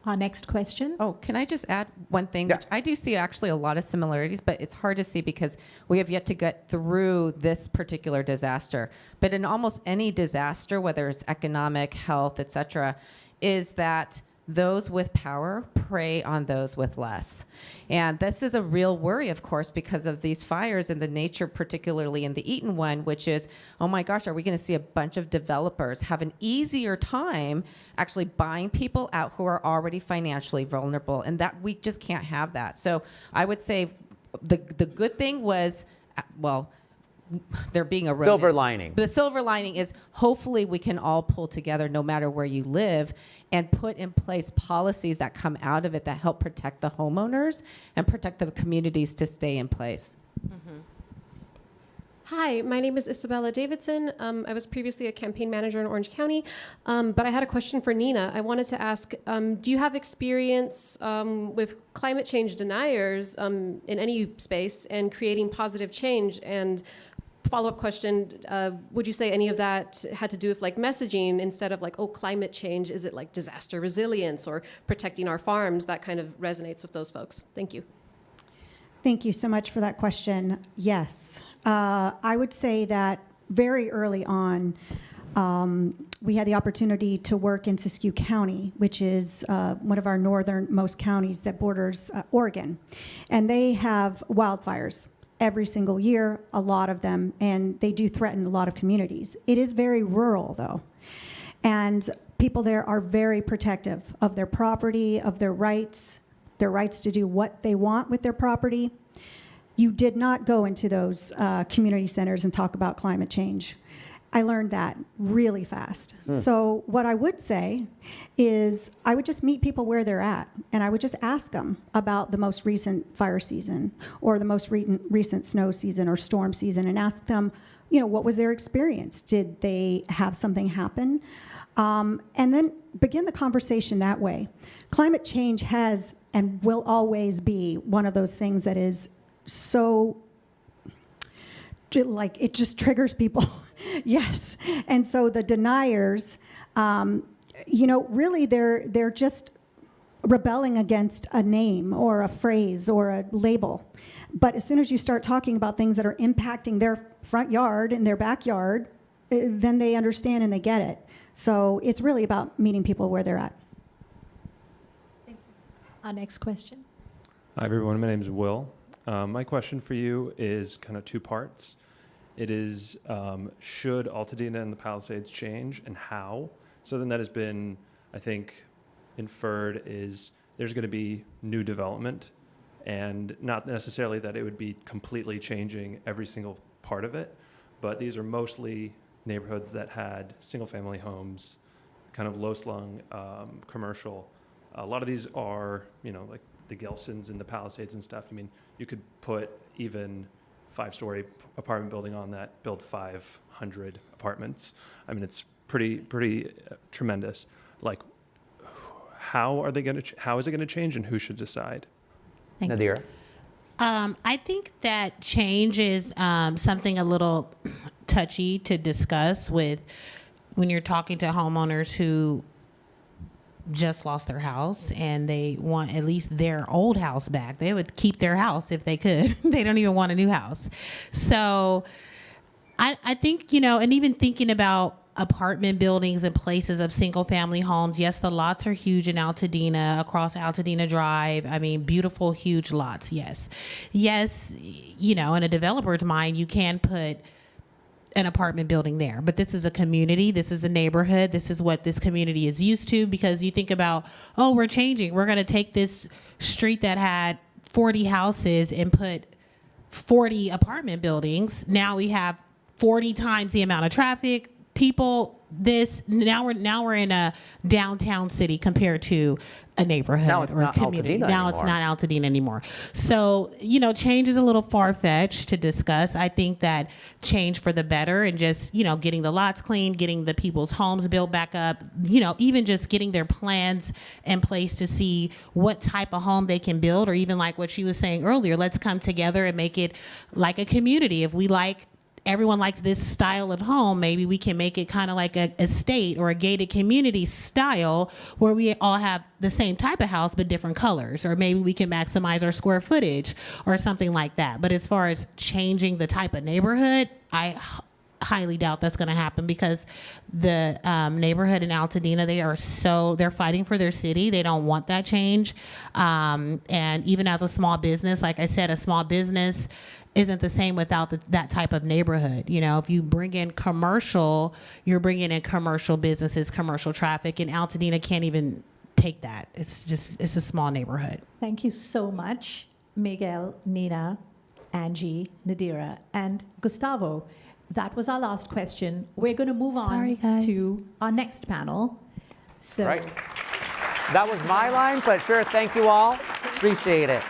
Our next question. Oh, can I just add one thing? Yeah. Which I do see actually a lot of similarities, but it's hard to see because we have yet to get through this particular disaster. But in almost any disaster, whether it's economic, health, et cetera, is that those with power prey on those with less. And this is a real worry, of course, because of these fires and the nature, particularly in the Eaton one, which is, oh my gosh, are we going to see a bunch of developers have an easier time actually buying people out who are already financially vulnerable? And that we just can't have that. So I would say the good thing was, well, there being a Silver lining. The silver lining is hopefully we can all pull together no matter where you live and put in place policies that come out of it that help protect the homeowners and protect the communities to stay in place. Mm-hmm. Hi, my name is Isabella Davidson. I was previously a campaign manager in Orange County, but I had a question for Nina. I wanted to ask, do you have experience with climate change deniers in any space and creating positive change? And follow-up question, would you say any of that had to do with like messaging instead of like, oh, climate change? Is it like disaster resilience or protecting our farms? That kind of resonates with those folks. Thank you. Thank you so much for that question. Yes. I would say that very early on, we had the opportunity to work in Siskiyou County, which is one of our northernmost counties that borders Oregon. And they have wildfires every single year, a lot of them, and they do threaten a lot of communities. It is very rural, though. And people there are very protective of their property, of their rights to do what they want with their property. You did not go into those community centers and talk about climate change. I learned that really fast. So what I would say is I would just meet people where they're at, and I would just ask them about the most recent fire season or the most recent snow season or storm season, and ask them, what was their experience? Did they have something happen? And then begin the conversation that way. Climate change has and will always be one of those things that is so, like, it just triggers people. Yes. And so the deniers, really they're just rebelling against a name or a phrase or a label. But as soon as you start talking about things that are impacting their front yard and their backyard, then they understand and they get it. So it's really about meeting people where they're at. Our next question. Hi, everyone. My name is Will. My question for you is kind of two parts. It is, should Altadena and the Palisades change, and how? Something that has been, I think, inferred is there's going to be new development, and not necessarily that it would be completely changing every single part of it, but these are mostly neighborhoods that had single-family homes, kind of low-slung commercial. A lot of these are, like the Gelsons and the Palisades and stuff. I mean, you could put even 5-story apartment building on that, build 500 apartments. I mean, it's pretty tremendous. Like, how is it going to change, and who should decide? Nadeerah? I think that change is something a little touchy to discuss when you're talking to homeowners who just lost their house and they want at least their old house back. They would keep their house if they could. They don't even want a new house. So I think, and even thinking about apartment buildings and places of single family homes. Yes, the lots are huge in Altadena, across Altadena Drive. I mean, beautiful, huge lots. Yes. In a developer's mind, you can put an apartment building there, but this is a community. This is a neighborhood. This is what this community is used to, because you think about, we're changing. We're going to take this street that had 40 houses and put 40 apartment buildings. Now we have 40 times the amount of traffic. People this now we're in a downtown city compared to a neighborhood Now it's or a not community. Altadena Now it's anymore. not Altadena anymore. So, change is a little far-fetched to discuss. I think that change for the better and just, getting the lots cleaned, getting the people's homes built back up, even just getting their plans in place to see what type of home they can build, or even like what she was saying earlier, let's come together and make it like a community. If everyone likes this style of home, maybe we can make it kind of like a estate or a gated community style where we all have the same type of house but different colors, or maybe we can maximize our square footage or something like that. But as far as changing the type of neighborhood, I highly doubt that's going to happen, because the neighborhood in Altadena, they're fighting for their city. They don't want that change. And even as a small business, like I said, a small business isn't the same without that type of neighborhood. If you bring in commercial, you're bringing in commercial businesses, commercial traffic, and Altadena can't even take that. It's a small neighborhood. Thank you so much, Miguel, Nina, Angie, Nadeerah, and Gustavo. That was our last question. We're going to move Sorry, on guys. to our next panel. So, Right. That was my line, but sure, thank you all. Appreciate it.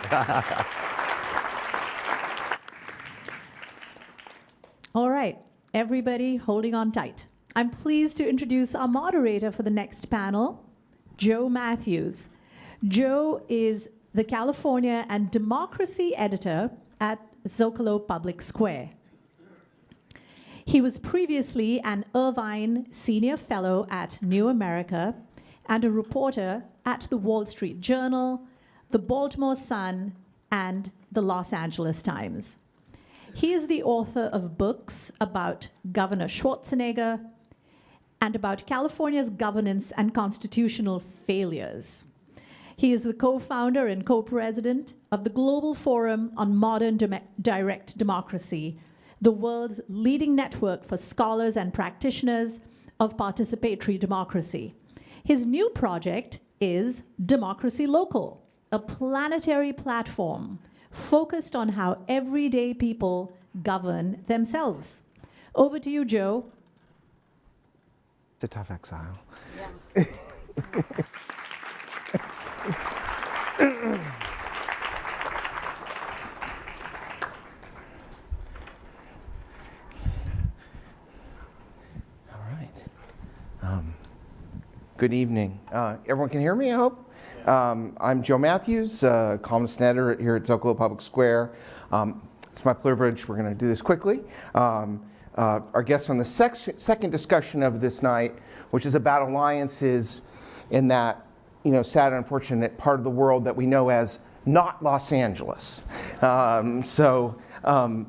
all right, everybody holding on tight. I'm pleased to introduce our moderator for the next panel, Joe Mathews. Joe is the California and Democracy editor at Zócalo Public Square. He was previously an Irvine Senior Fellow at New America and a reporter at the Wall Street Journal, the Baltimore Sun, and the Los Angeles Times. He is the author of books about Governor Schwarzenegger and about California's governance and constitutional failures. He is the co-founder and co-president of the Global Forum on Modern Direct Democracy, the world's leading network for scholars and practitioners of participatory democracy. His new project is Democracy Local, a planetary platform focused on how everyday people govern themselves. Over to you, Joe. It's a tough exile. Good evening. Everyone can hear me, I hope? I'm Joe Mathews, columnist and editor here at Zócalo Public Square. It's my privilege. We're going to do this quickly. Our guests on the second discussion of this night, which is about alliances in that, sad and unfortunate part of the world that we know as not Los Angeles.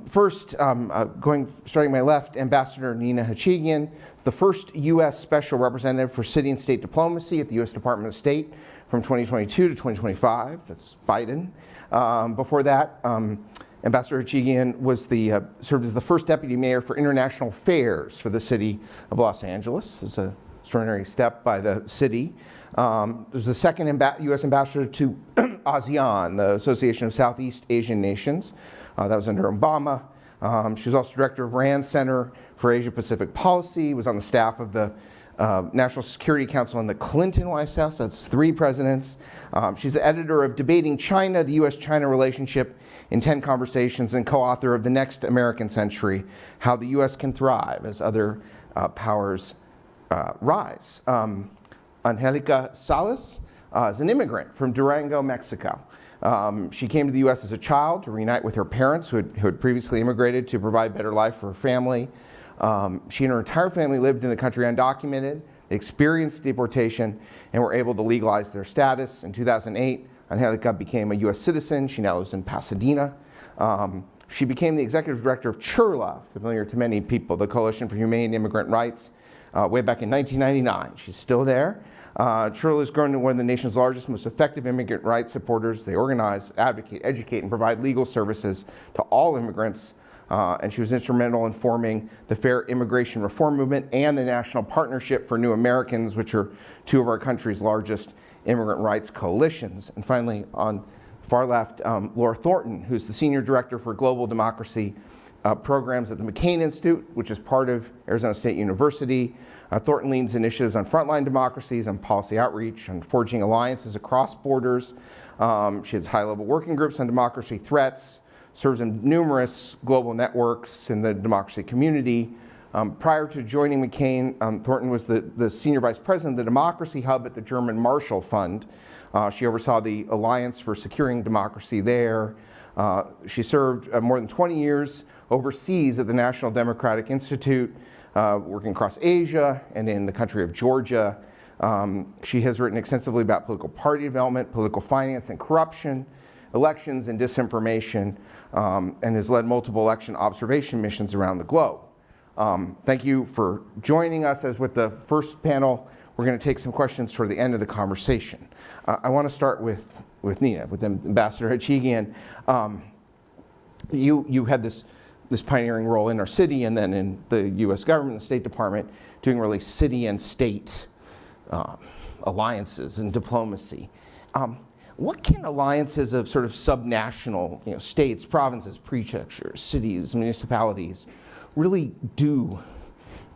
First, starting my left, Ambassador Nina Hachigian, the first U.S. Special Representative for City and State Diplomacy at the U.S. Department of State from 2022 to 2025. That's Biden. Before that, Ambassador Hachigian was served as the first Deputy Mayor for International Affairs for the City of Los Angeles. It's an extraordinary step by the city. There's the second U.S. Ambassador to ASEAN, the Association of Southeast Asian Nations. That was under Obama. She was also director of RAND Center for Asia Pacific Policy, was on the staff of the National Security Council in the Clinton White House. That's 3 presidents. She's the editor of Debating China, the U.S.-China Relationship in 10 Conversations, and co-author of The Next American Century, How the U.S. Can Thrive as Other Powers Rise. Angelica Salas is an immigrant from Durango, Mexico. She came to the U.S. as a child to reunite with her parents who had previously immigrated to provide better life for her family. She and her entire family lived in the country undocumented, experienced deportation, and were able to legalize their status. In 2008, Angelica became a U.S. citizen. She now lives in Pasadena. She became the executive director of CHIRLA, familiar to many people, the Coalition for Humane Immigrant Rights, way back in 1999. She's still there. CHIRLA has grown to one of the nation's largest, most effective immigrant rights supporters. They organize, advocate, educate, and provide legal services to all immigrants. And she was instrumental in forming the Fair Immigration Reform Movement and the National Partnership for New Americans, which are 2 of our country's largest immigrant rights coalitions. And finally, on the far left, Laura Thornton, who's the Senior Director for Global Democracy programs at the McCain Institute, which is part of Arizona State University. Thornton leads initiatives on frontline democracies, on policy outreach, on forging alliances across borders. She has high-level working groups on democracy threats, serves in numerous global networks in the democracy community. Prior to joining McCain, Thornton was the senior vice president of the Democracy Hub at the German Marshall Fund. She oversaw the Alliance for Securing Democracy there. She served more than 20 years overseas at the National Democratic Institute, working across Asia and in the country of Georgia. She has written extensively about political party development, political finance and corruption, elections and disinformation, and has led multiple election observation missions around the globe. Thank you for joining us. As with the first panel, we're going to take some questions toward the end of the conversation. I want to start with Nina, with Ambassador Hachigian. You had this pioneering role in our city and then in the U.S. government, the State Department, doing really city and state alliances and diplomacy. What can alliances of sort of subnational, states, provinces, prefectures, cities, municipalities really do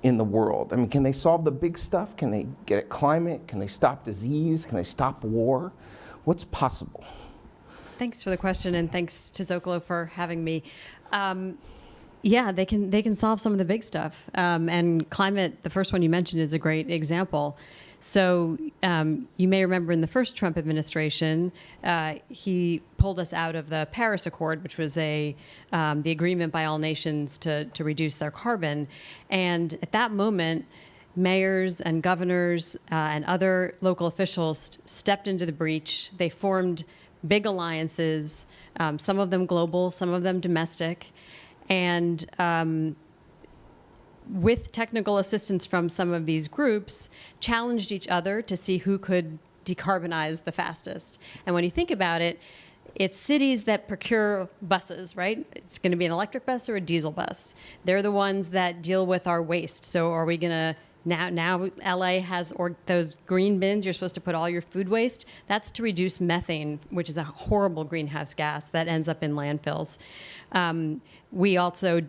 in the world? I mean, can they solve the big stuff? Can they get at climate? Can they stop disease? Can they stop war? What's possible? Thanks for the question, and thanks to Zócalo for having me. Yeah, they can solve some of the big stuff. And climate, the first one you mentioned, is a great example. So you may remember in the first Trump administration, he pulled us out of the Paris Accord, which was the agreement by all nations to reduce their carbon. And at that moment, mayors and governors and other local officials stepped into the breach. They formed big alliances, some of them global, some of them domestic. And with technical assistance from some of these groups, challenged each other to see who could decarbonize the fastest. And when you think about it, it's cities that procure buses, right? It's going to be an electric bus or a diesel bus. They're the ones that deal with our waste. So are we going to now LA has those green bins. You're supposed to put all your food waste. That's to reduce methane, which is a horrible greenhouse gas that ends up in landfills. We also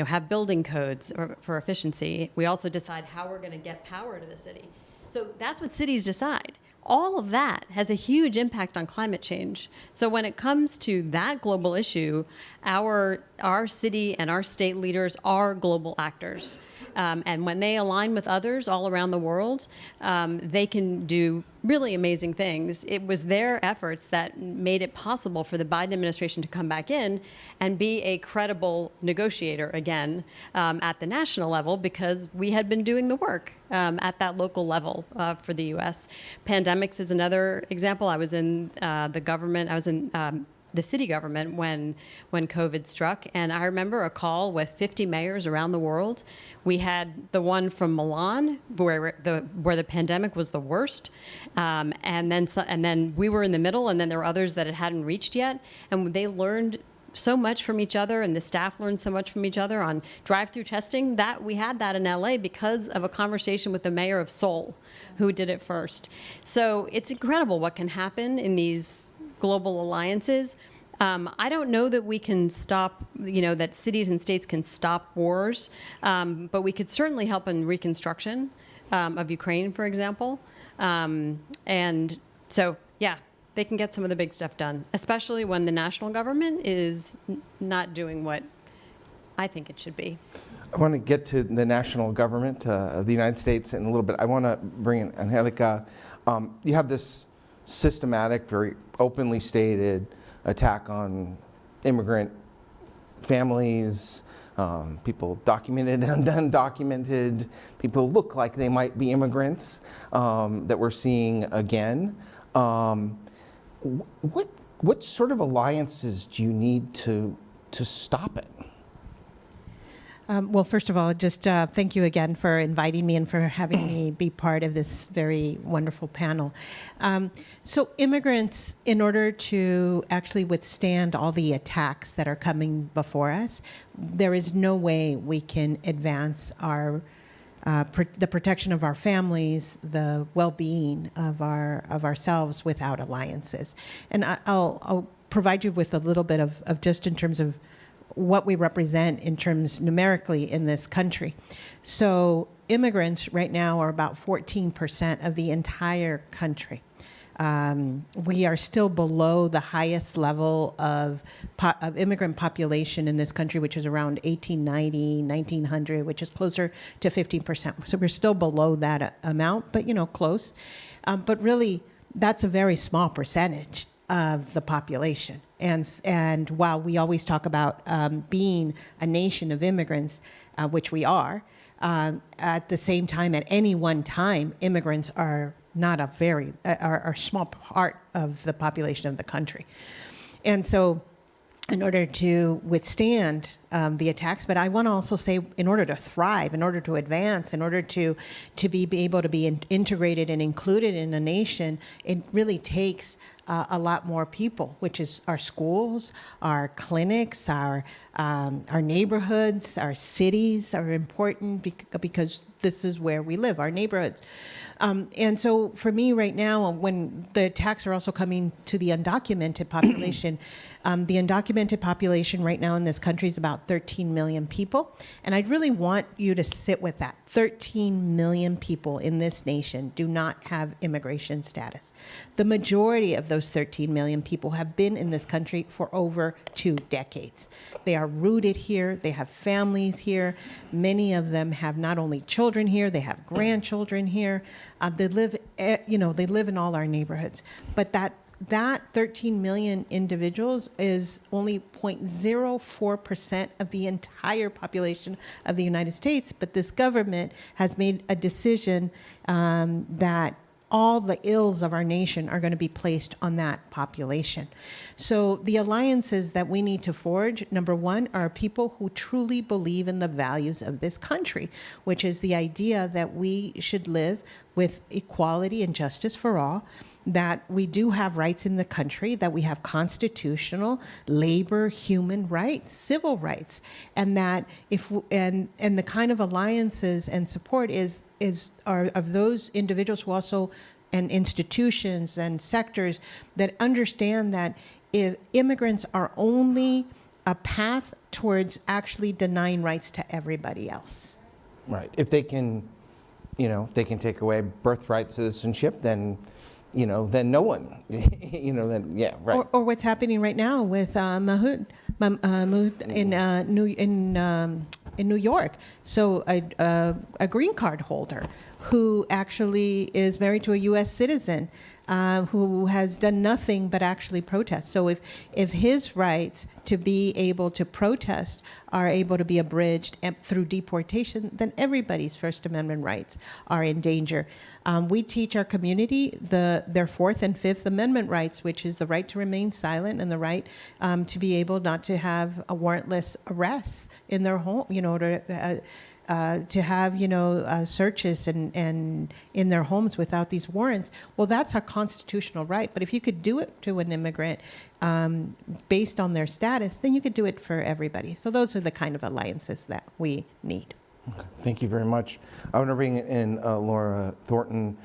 have building codes for efficiency. We also decide how we're going to get power to the city. So that's what cities decide. All of that has a huge impact on climate change. So when it comes to that global issue, our city and our state leaders are global actors. And when they align with others all around the world, they can do really amazing things. It was their efforts that made it possible for the Biden administration to come back in and be a credible negotiator again at the national level, because we had been doing the work at that local level for the U.S. Pandemics is another example. I was in the government. I was in the city government when COVID struck. And I remember a call with 50 mayors around the world. We had the one from Milan where the pandemic was the worst. And then we were in the middle, and then there were others that it hadn't reached yet. And they learned so much from each other, and the staff learned so much from each other on drive-through testing. That we had that in LA because of a conversation with the mayor of Seoul, who did it first. So it's incredible what can happen in these global alliances. I don't know that we can stop, that cities and states can stop wars, but we could certainly help in reconstruction of Ukraine, for example. And so, yeah, they can get some of the big stuff done, especially when the national government is not doing what I think it should be. I want to get to the national government of the United States in a little bit. I want to bring in Angelica. You have this systematic, very openly stated attack on immigrant families, people documented and undocumented, people who look like they might be immigrants that we're seeing again. What sort of alliances do you need to stop it? Well, first of all, just thank you again for inviting me and for having me be part of this very wonderful panel. So immigrants, in order to actually withstand all the attacks that are coming before us, there is no way we can advance our the protection of our families, the well-being of ourselves without alliances. And I'll provide you with a little bit of just in terms of what we represent in terms numerically in this country. So immigrants right now are about 14% of the entire country. We are still below the highest level of immigrant population in this country, which is around 1890, 1900, which is closer to 15%. So we're still below that amount, but close. But really, that's a very small percentage of the population. And while we always talk about being a nation of immigrants, which we are, at the same time, at any one time, immigrants are not are a small part of the population of the country. And so in order to withstand the attacks, but I want to also say in order to thrive, in order to advance, in order to be able to be integrated and included in a nation, it really takes a lot more people, which is our schools, our clinics, our neighborhoods, our cities are important because this is where we live, our neighborhoods. And so for me right now, when the attacks are also coming to the undocumented population, the undocumented population right now in this country is about 13 million people. And I'd really want you to sit with that. 13 million people in this nation do not have immigration status. The majority of those 13 million people have been in this country for over 2 decades. They are rooted here. They have families here. Many of them have not only children here, they have grandchildren here. They live in all our neighborhoods. But that 13 million individuals is only 0.04% of the entire population of the United States. But this government has made a decision that all the ills of our nation are going to be placed on that population. So the alliances that we need to forge, number one, are people who truly believe in the values of this country, which is the idea that we should live with equality and justice for all, that we do have rights in the country, that we have constitutional, labor, human rights, civil rights, and that and the kind of alliances and support are of those individuals who also, and institutions and sectors that understand that if immigrants are only a path towards actually denying rights to everybody else. Right. If they can, if they can take away birthright citizenship, then then no one, then yeah, right. Or what's happening right now with Mahmoud in New York. So a green card holder who actually is married to a U.S. citizen who has done nothing but actually protest. So if his rights to be able to protest are able to be abridged through deportation, then everybody's First Amendment rights are in danger. We teach our community their Fourth and Fifth Amendment rights, which is the right to remain silent and the right to be able not to have a warrantless arrests in their home, to have searches and in their homes without these warrants. Well, that's our constitutional right. But if you could do it to an immigrant based on their status, then you could do it for everybody. So those are the kind of alliances that we need. Okay. Thank you very much. I want to bring in Laura Thornton.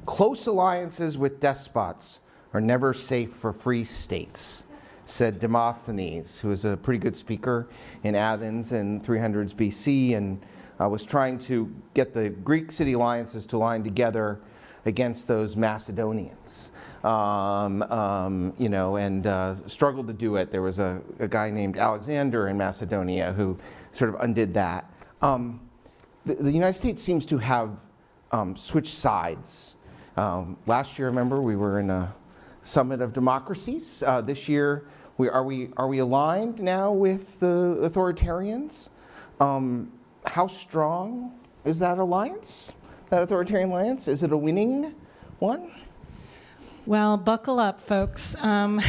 Close alliances with despots are never safe for free states, said Demosthenes, who was a pretty good speaker in Athens in 300s BC and was trying to get the Greek city alliances to align together against those Macedonians, and struggled to do it. There was a guy named Alexander in Macedonia who sort of undid that. The United States seems to have switched sides. Last year, remember, we were in a summit of democracies. This year, are we aligned now with the authoritarians? How strong is that alliance, that authoritarian alliance? Is it a winning one? Well, buckle up, folks. I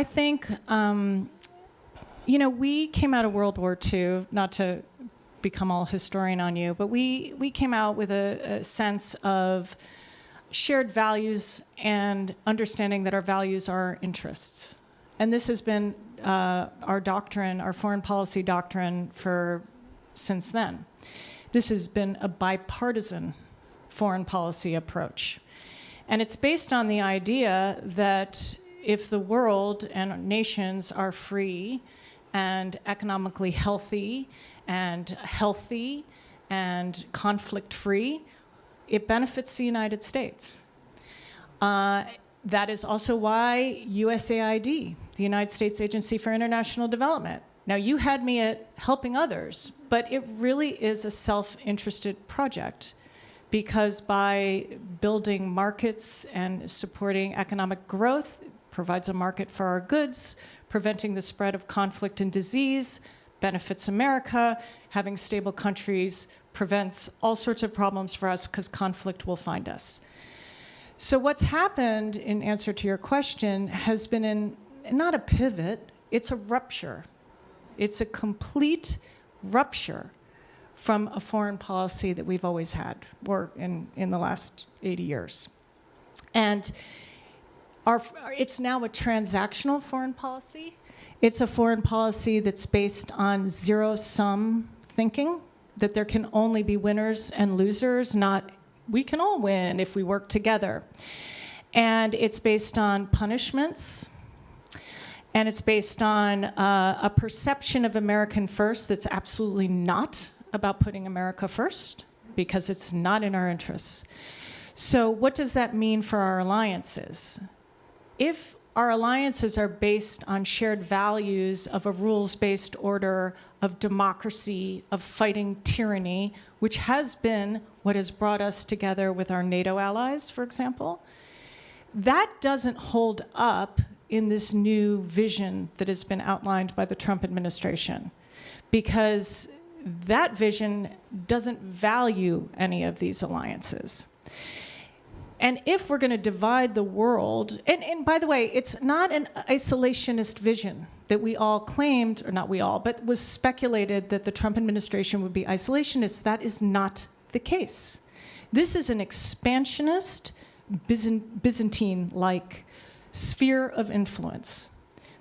think, we came out of World War II, not to become all historian on you, but we came out with a sense of shared values and understanding that our values are interests. And this has been our doctrine, our foreign policy doctrine since then. This has been a bipartisan foreign policy approach. And it's based on the idea that if the world and nations are free and economically healthy and conflict-free, it benefits the United States. That is also why USAID, the United States Agency for International Development. Now, you had me at helping others, but it really is a self-interested project, because by building markets and supporting economic growth, it provides a market for our goods, preventing the spread of conflict and disease, benefits America. Having stable countries prevents all sorts of problems for us, because conflict will find us. So what's happened, in answer to your question, has been not a pivot, it's a rupture. It's a complete rupture from a foreign policy that we've always had, or in the last 80 years. And it's now a transactional foreign policy. It's a foreign policy that's based on zero-sum thinking, that there can only be winners and losers, not we can all win if we work together. And it's based on punishments, and it's based on a perception of American first that's absolutely not about putting America first, because it's not in our interests. So what does that mean for our alliances? If our alliances are based on shared values of a rules-based order, of democracy, of fighting tyranny, which has been what has brought us together with our NATO allies, for example, that doesn't hold up in this new vision that has been outlined by the Trump administration, because that vision doesn't value any of these alliances. And if we're going to divide the world, and by the way, it's not an isolationist vision that we all claimed, or not we all, but was speculated that the Trump administration would be isolationist. That is not the case. This is an expansionist, Byzantine-like sphere of influence.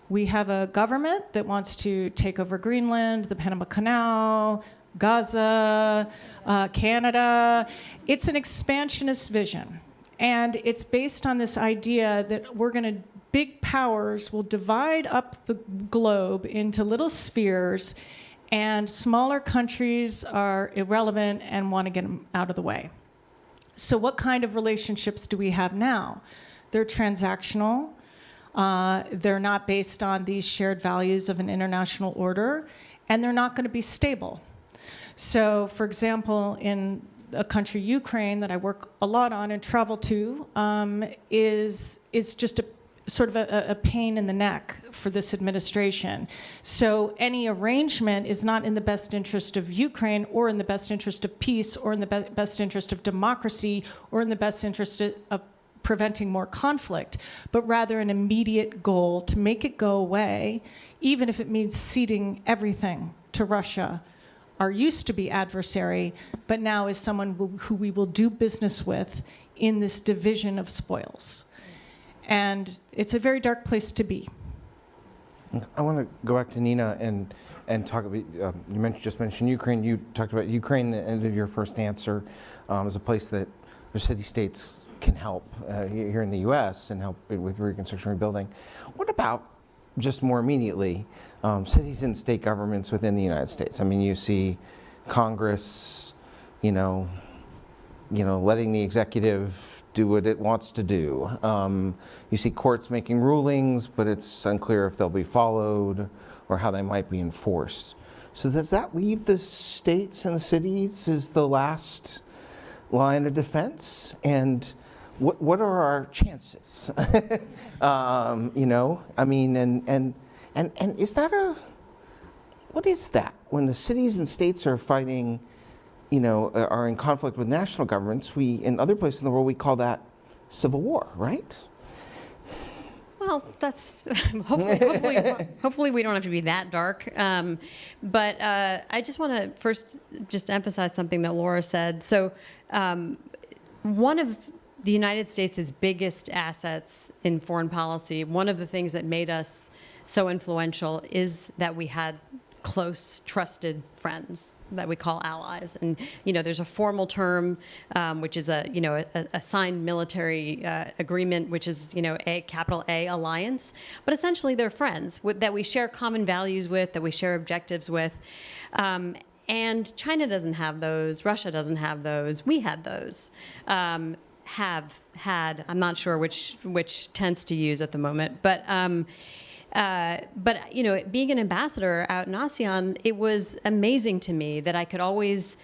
We have a government that wants to take over Greenland, the Panama Canal, Gaza, Canada. It's an expansionist vision. And it's based on this idea that big powers will divide up the globe into little spheres, and smaller countries are irrelevant and want to get them out of the way. So what kind of relationships do we have now? They're transactional. They're not based on these shared values of an international order, and they're not going to be stable. So, for example, in a country, Ukraine, that I work a lot on and travel to, is just a sort of a pain in the neck for this administration. So any arrangement is not in the best interest of Ukraine, or in the best interest of peace, or in the best interest of democracy, or in the best interest of preventing more conflict, but rather an immediate goal to make it go away, even if it means ceding everything to Russia, our used to be adversary, but now is someone who we will do business with in this division of spoils. And it's a very dark place to be. I want to go back to Nina and talk about, you just mentioned Ukraine. You talked about Ukraine at the end of your first answer as a place that the city-states can help here in the U.S. and help with reconstruction and rebuilding. What about, just more immediately, cities and state governments within the United States? I mean, you see Congress, letting the executive do what it wants to do. You see courts making rulings, but it's unclear if they'll be followed or how they might be enforced. So does that leave the states and the cities as the last line of defense? And what are our chances? And is that what is that? When the cities and states are fighting, are in conflict with national governments, in other places in the world, we call that civil war, right? Well, that's hopefully we don't have to be that dark. But I just want to first just emphasize something that Laura said. So one of the United States' biggest assets in foreign policy, one of the things that made us so influential, is that we had close, trusted friends that we call allies. And, there's a formal term, which is a signed military agreement, which is, a capital A alliance. But essentially they're friends that we share common values with, that we share objectives with. And China doesn't have those. Russia doesn't have those. We had those. Have had. I'm not sure which tense to use at the moment. But being an ambassador out in ASEAN, it was amazing to me that I could always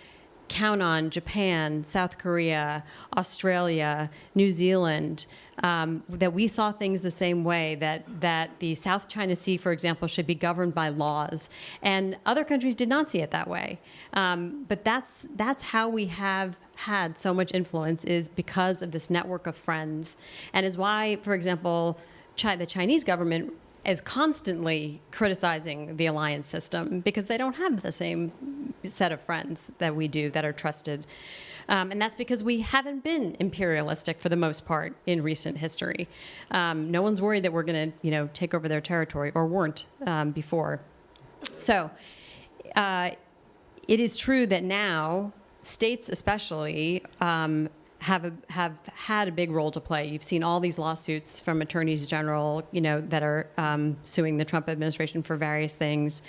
count on Japan, South Korea, Australia, New Zealand, that we saw things the same way, that the South China Sea, for example, should be governed by laws. And other countries did not see it that way. But that's how we have had so much influence, is because of this network of friends. And is why, for example, the Chinese government is constantly criticizing the alliance system, because they don't have the same set of friends that we do that are trusted. And that's because we haven't been imperialistic for the most part in recent history. No one's worried that we're going to, take over their territory, or weren't before. So it is true that now states especially have had a big role to play. You've seen all these lawsuits from attorneys general, that are suing the Trump administration for various things.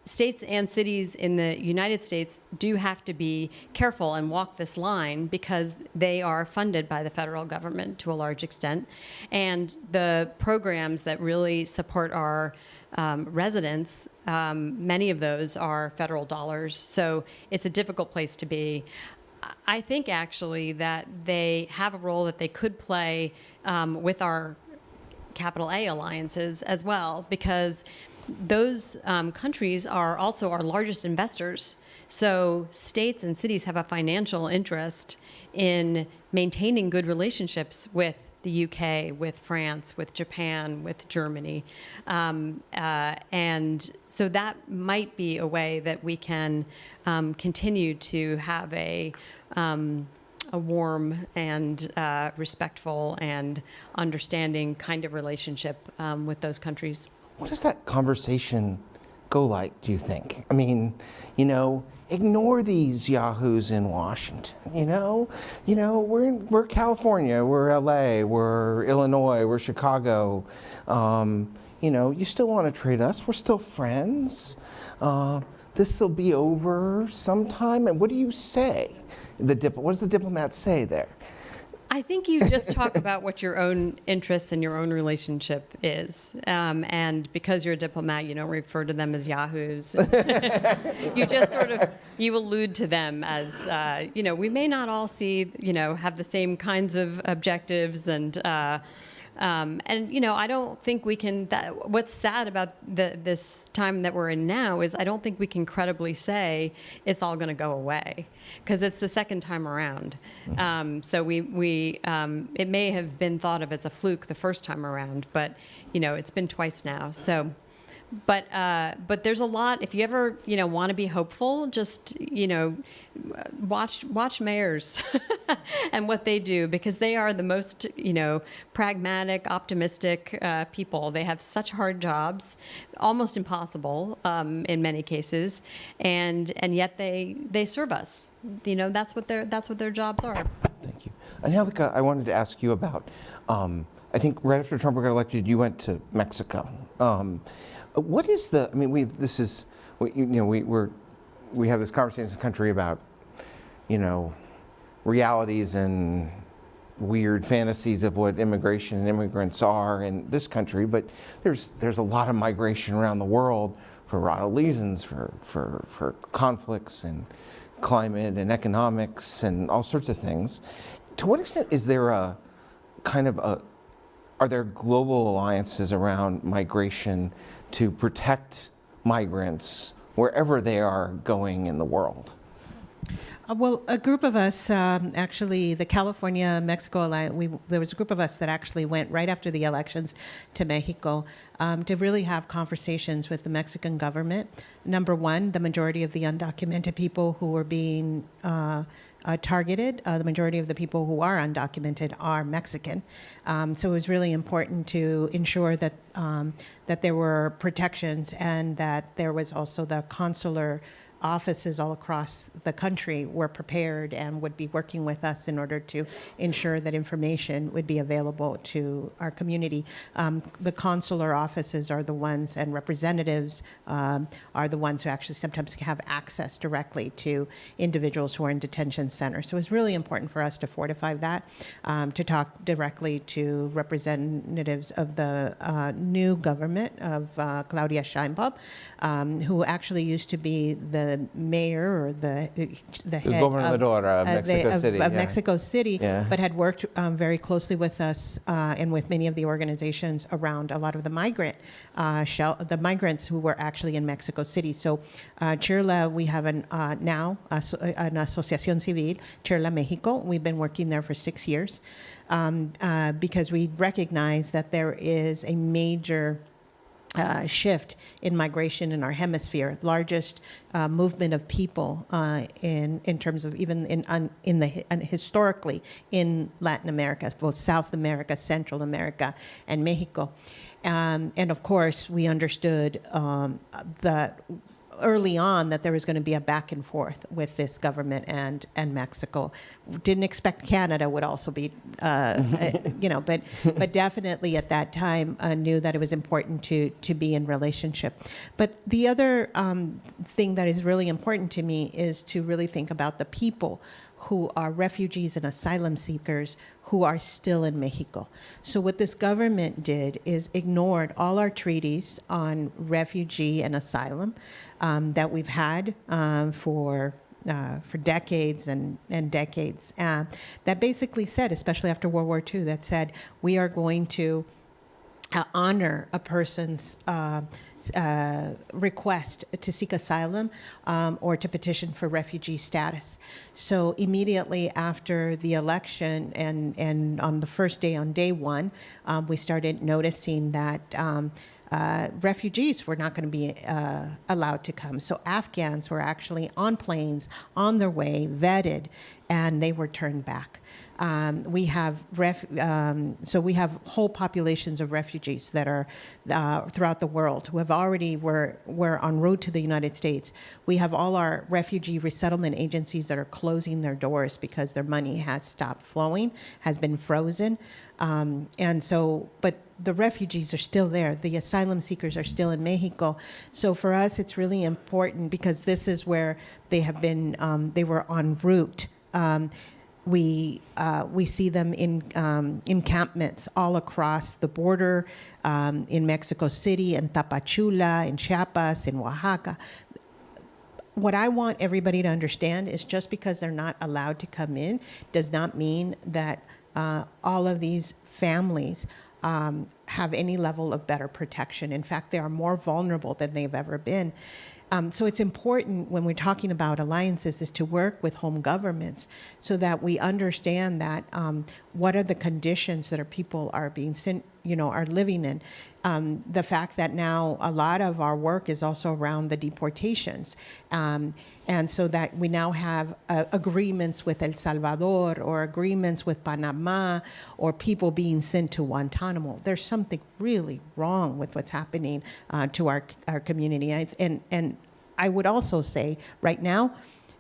States and cities in the United States do have to be careful and walk this line, because they are funded by the federal government to a large extent. And the programs that really support our residents, many of those are federal dollars. So it's a difficult place to be. I think actually that they have a role that they could play with our capital A alliances as well, because those countries are also our largest investors. So states and cities have a financial interest in maintaining good relationships with the UK, with France, with Japan, with Germany. And so that might be a way that we can continue to have a warm and respectful and understanding kind of relationship with those countries. What does that conversation go like, do you think? I mean, ignore these yahoos in Washington, we're California, we're LA, we're Illinois, we're Chicago. You still want to trade us, we're still friends. This will be over sometime. And what do you say? What does the diplomat say there? I think you just talk about what your own interests and your own relationship is. And because you're a diplomat, you don't refer to them as yahoos. You just you allude to them as, we may not all have the same kinds of objectives. And I don't think we can, what's sad about this time that we're in now is I don't think we can credibly say it's all going to go away, because it's the second time around. So it may have been thought of as a fluke the first time around, but, it's been twice now. So, but there's a lot, if you ever, want to be hopeful, just, watch mayors and what they do, because they are the most, pragmatic, optimistic people. They have such hard jobs, almost impossible in many cases, and yet they serve us. That's what their jobs are. Thank you. Angelica, I wanted to ask you about, I think right after Trump got elected, you went to Mexico. What is we have this conversation in this country about, realities and weird fantasies of what immigration and immigrants are in this country, but there's a lot of migration around the world for a lot of reasons, for conflicts and climate and economics and all sorts of things. To what extent is there are there global alliances around migration to protect migrants wherever they are going in the world? Well, a group of us, actually, the California-Mexico Alliance, there was a group of us that actually went right after the elections to Mexico to really have conversations with the Mexican government. Number one, the majority of the undocumented people who were being targeted. The majority of the people who are undocumented are Mexican. So it was really important to ensure that that there were protections and that there was also the consular offices all across the country were prepared and would be working with us in order to ensure that information would be available to our community. The consular offices are the ones, and representatives are the ones who actually sometimes have access directly to individuals who are in detention centers. So it's really important for us to fortify that, to talk directly to representatives of the new government of Claudia Sheinbaum, who actually used to be the mayor or the head Gobernador of Mexico City. Of Mexico City, Yeah. but had worked very closely with us and with many of the organizations around a lot of the migrants who were actually in Mexico City. So Chirla, we have now an Asociación Civil, Chirla Mexico. We've been working there for 6 years because we recognize that there is a major shift in migration in our hemisphere, largest movement of people in terms of even historically in Latin America, both South America, Central America, and Mexico. And of course, we understood that early on that there was going to be a back and forth with this government and Mexico. Didn't expect Canada would also be, but definitely at that time knew that it was important to be in relationship. But the other thing that is really important to me is to really think about the people who are refugees and asylum seekers who are still in Mexico. So what this government did is ignored all our treaties on refugee and asylum that we've had for decades and decades. That basically said, especially after World War II, that said we are going to honor a person's request to seek asylum or to petition for refugee status. So immediately after the election and on the first day, on day one, we started noticing that refugees were not going to be allowed to come. So Afghans were actually on planes, on their way, vetted, and they were turned back. We have whole populations of refugees that are throughout the world who have already were en route to the United States. We have all our refugee resettlement agencies that are closing their doors because their money has stopped flowing, has been frozen. But the refugees are still there. The asylum seekers are still in Mexico. So for us, it's really important because this is where they have been, they were en route. We see them in encampments all across the border, in Mexico City, in Tapachula, in Chiapas, in Oaxaca. What I want everybody to understand is just because they're not allowed to come in does not mean that all of these families have any level of better protection. In fact, they are more vulnerable than they've ever been. So it's important when we're talking about alliances is to work with home governments so that we understand that what are the conditions that our people are being sent, are living in. The fact that now a lot of our work is also around the deportations. And so that we now have agreements with El Salvador or agreements with Panama or people being sent to Guantanamo. There's something really wrong with what's happening to our community. And I would also say right now,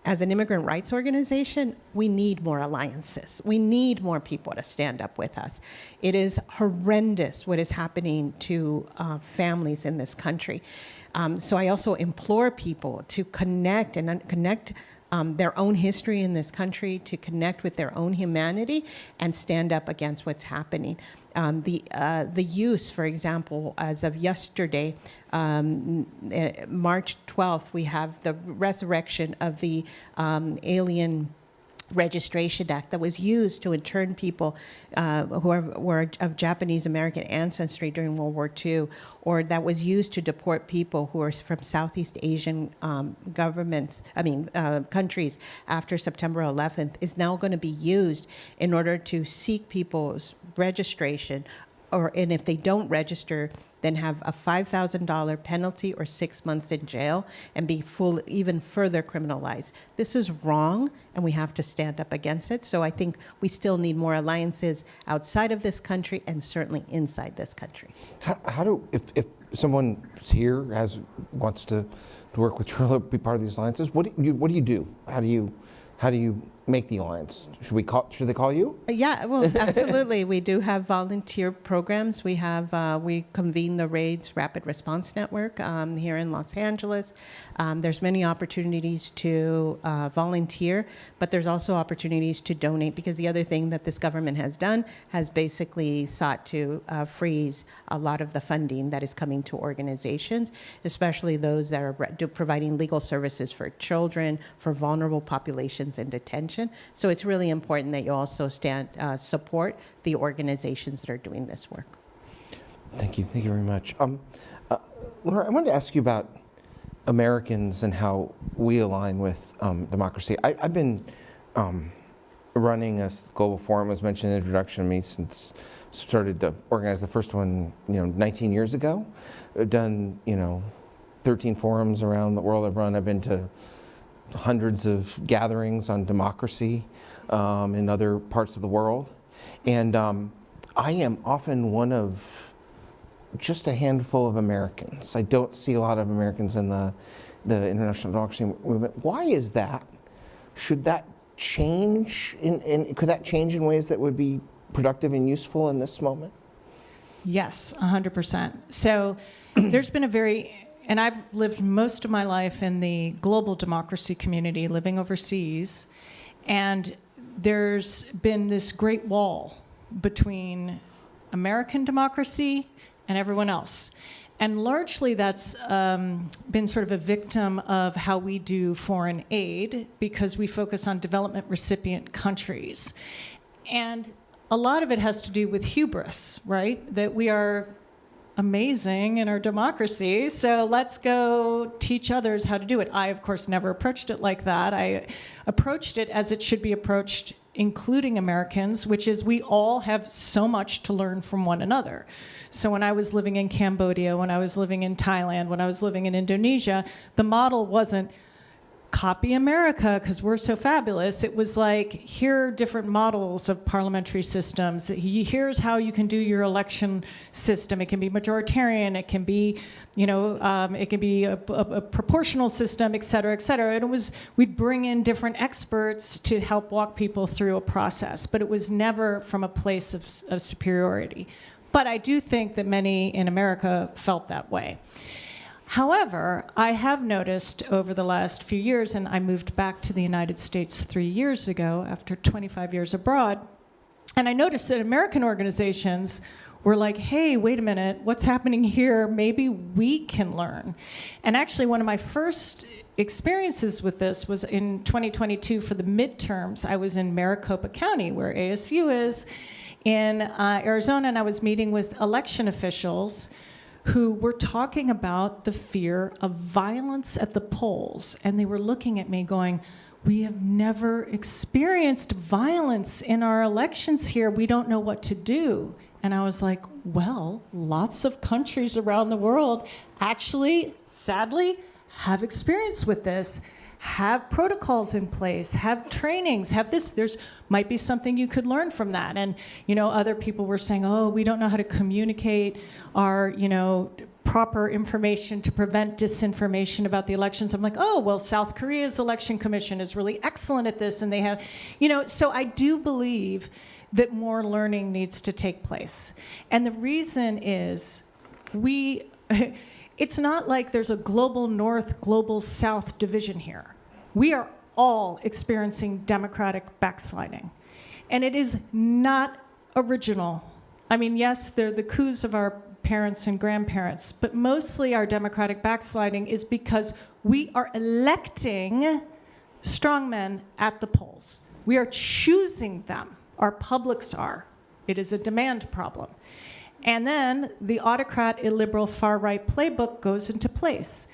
as an immigrant rights organization, we need more alliances. We need more people to stand up with us. It is horrendous what is happening to families in this country. So I also implore people to connect their own history in this country, to connect with their own humanity and stand up against what's happening. The use, for example, as of yesterday, March 12th, we have the resurrection of the Alien Registration Act that was used to intern people who were of Japanese American ancestry during World War II, or that was used to deport people who are from Southeast Asian countries after September 11th, is now going to be used in order to seek people's registration, and if they don't register, then have a $5,000 penalty or 6 months in jail and be even further criminalized. This is wrong, and we have to stand up against it. So I think we still need more alliances outside of this country and certainly inside this country. If someone here wants to work with Trillo, be part of these alliances, what do you do? How do you make the alliance? Should they call you? Yeah, well, absolutely. We do have volunteer programs. We convene the RAIDS Rapid Response Network here in Los Angeles. There's many opportunities to volunteer, but there's also opportunities to donate, because the other thing that this government has done has basically sought to freeze a lot of the funding that is coming to organizations, especially those that are providing legal services for children, for vulnerable populations in detention. So it's really important that you also support the organizations that are doing this work. Thank you very much. Laura, I wanted to ask you about Americans and how we align with democracy. I've been running a global forum, as mentioned in the introduction to me, since started to organize the first one 19 years ago. I've done 13 forums around the world. I've been to hundreds of gatherings on democracy in other parts of the world. And I am often one of just a handful of Americans. I don't see a lot of Americans in the international democracy movement. Why is that? Should that change? Could that change in ways that would be productive and useful in this moment? Yes, 100%. So there's been and I've lived most of my life in the global democracy community, living overseas, and there's been this great wall between American democracy and everyone else. And largely that's been sort of a victim of how we do foreign aid, because we focus on development recipient countries. And a lot of it has to do with hubris, right? That we are amazing in our democracy, so let's go teach others how to do it. I, of course, never approached it like that. I approached it as it should be approached, including Americans, which is we all have so much to learn from one another. So when I was living in Cambodia, when I was living in Thailand, when I was living in Indonesia, the model wasn't copy America because we're so fabulous. It was like, here are different models of parliamentary systems. Here's how you can do your election system. It can be majoritarian. It can be, it can be a proportional system, et cetera, et cetera. And we'd bring in different experts to help walk people through a process, but it was never from a place of superiority. But I do think that many in America felt that way. However, I have noticed over the last few years, and I moved back to the United States 3 years ago after 25 years abroad, and I noticed that American organizations were like, hey, wait a minute, what's happening here? Maybe we can learn. And actually, one of my first experiences with this was in 2022 for the midterms. I was in Maricopa County, where ASU is, in Arizona, and I was meeting with election officials who were talking about the fear of violence at the polls. And they were looking at me going, we have never experienced violence in our elections here. We don't know what to do. And I was like, well, lots of countries around the world actually, sadly, have experience with this, have protocols in place, have trainings, have this. There's might be something you could learn from that. And, other people were saying, oh, we don't know how to communicate our, proper information to prevent disinformation about the elections. I'm like, oh, well, South Korea's election commission is really excellent at this. And they have, so I do believe that more learning needs to take place. And the reason is it's not like there's a global North, global South division here. We are all experiencing democratic backsliding. And it is not original. I mean, yes, they're the coups of our parents and grandparents, but mostly our democratic backsliding is because we are electing strongmen at the polls. We are choosing them. Our publics are. It is a demand problem. And then the autocrat, illiberal, far-right playbook goes into place.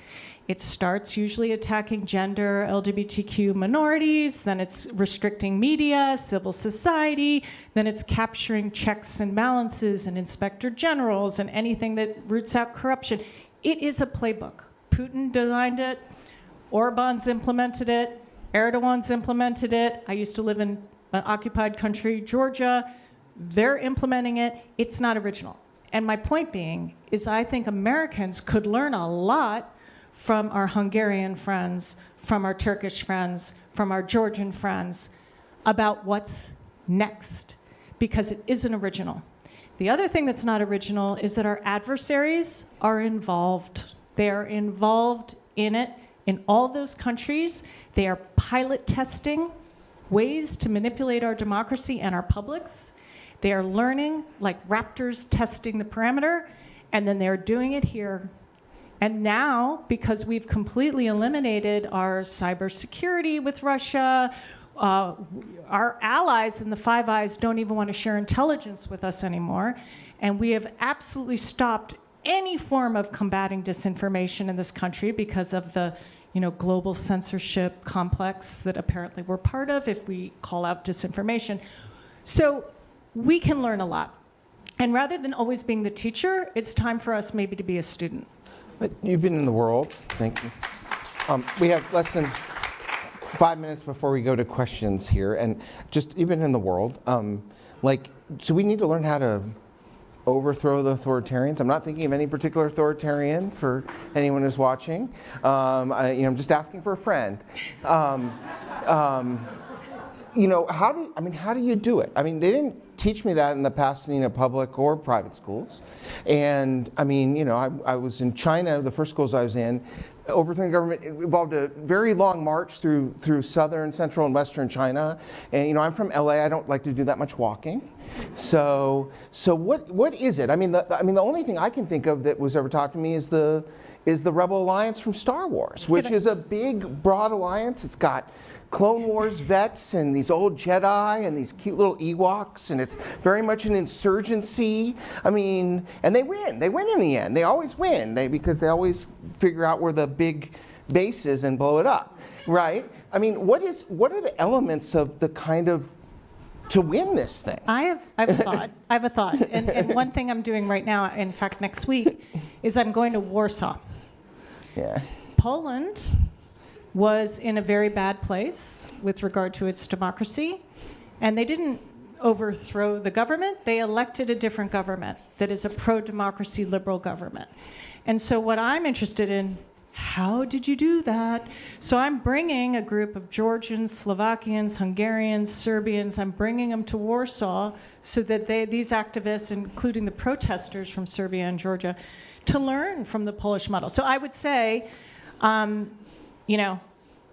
It starts usually attacking gender, LGBTQ minorities, then it's restricting media, civil society, then it's capturing checks and balances and inspector generals and anything that roots out corruption. It is a playbook. Putin designed it, Orban's implemented it, Erdogan's implemented it. I used to live in an occupied country, Georgia. They're implementing it. It's not original. And my point being is I think Americans could learn a lot from our Hungarian friends, from our Turkish friends, from our Georgian friends about what's next, because it isn't original. The other thing that's not original is that our adversaries are involved. They are involved in it in all those countries. They are pilot testing ways to manipulate our democracy and our publics. They are learning like raptors testing the parameter, and then they're doing it here. And now, because we've completely eliminated our cybersecurity with Russia, our allies in the Five Eyes don't even want to share intelligence with us anymore. And we have absolutely stopped any form of combating disinformation in this country because of the global censorship complex that apparently we're part of if we call out disinformation. So we can learn a lot. And rather than always being the teacher, it's time for us maybe to be a student. But you've been in the world. Thank you. We have less than 5 minutes before we go to questions here. And just, you've been in the world. So we need to learn how to overthrow the authoritarians. I'm not thinking of any particular authoritarian for anyone who's watching. I'm just asking for a friend. How do you do it? I mean, they didn't teach me that in the Pasadena public or private schools. And I was in China, the first schools I was in. Overthrowing government involved a very long march through southern, central, and western China. And I'm from LA. I don't like to do that much walking. So what is it? The only thing I can think of that was ever taught to me is the Rebel Alliance from Star Wars, which is a big, broad alliance. It's got Clone Wars vets and these old Jedi and these cute little Ewoks, and it's very much an insurgency. And they win. They win in the end. They always win because they always figure out where the big base is and blow it up, right? What are the elements of the kind of to win this thing? I have a thought. I have a thought. And one thing I'm doing right now, in fact, next week, is I'm going to Warsaw. Yeah. Poland was in a very bad place with regard to its democracy, and they didn't overthrow the government. They elected a different government that is a pro-democracy liberal government. And so what I'm interested in, how did you do that? So I'm bringing a group of Georgians, Slovakians, Hungarians, Serbians, I'm bringing them to Warsaw so that these activists, including the protesters from Serbia and Georgia, to learn from the Polish model. So I would say,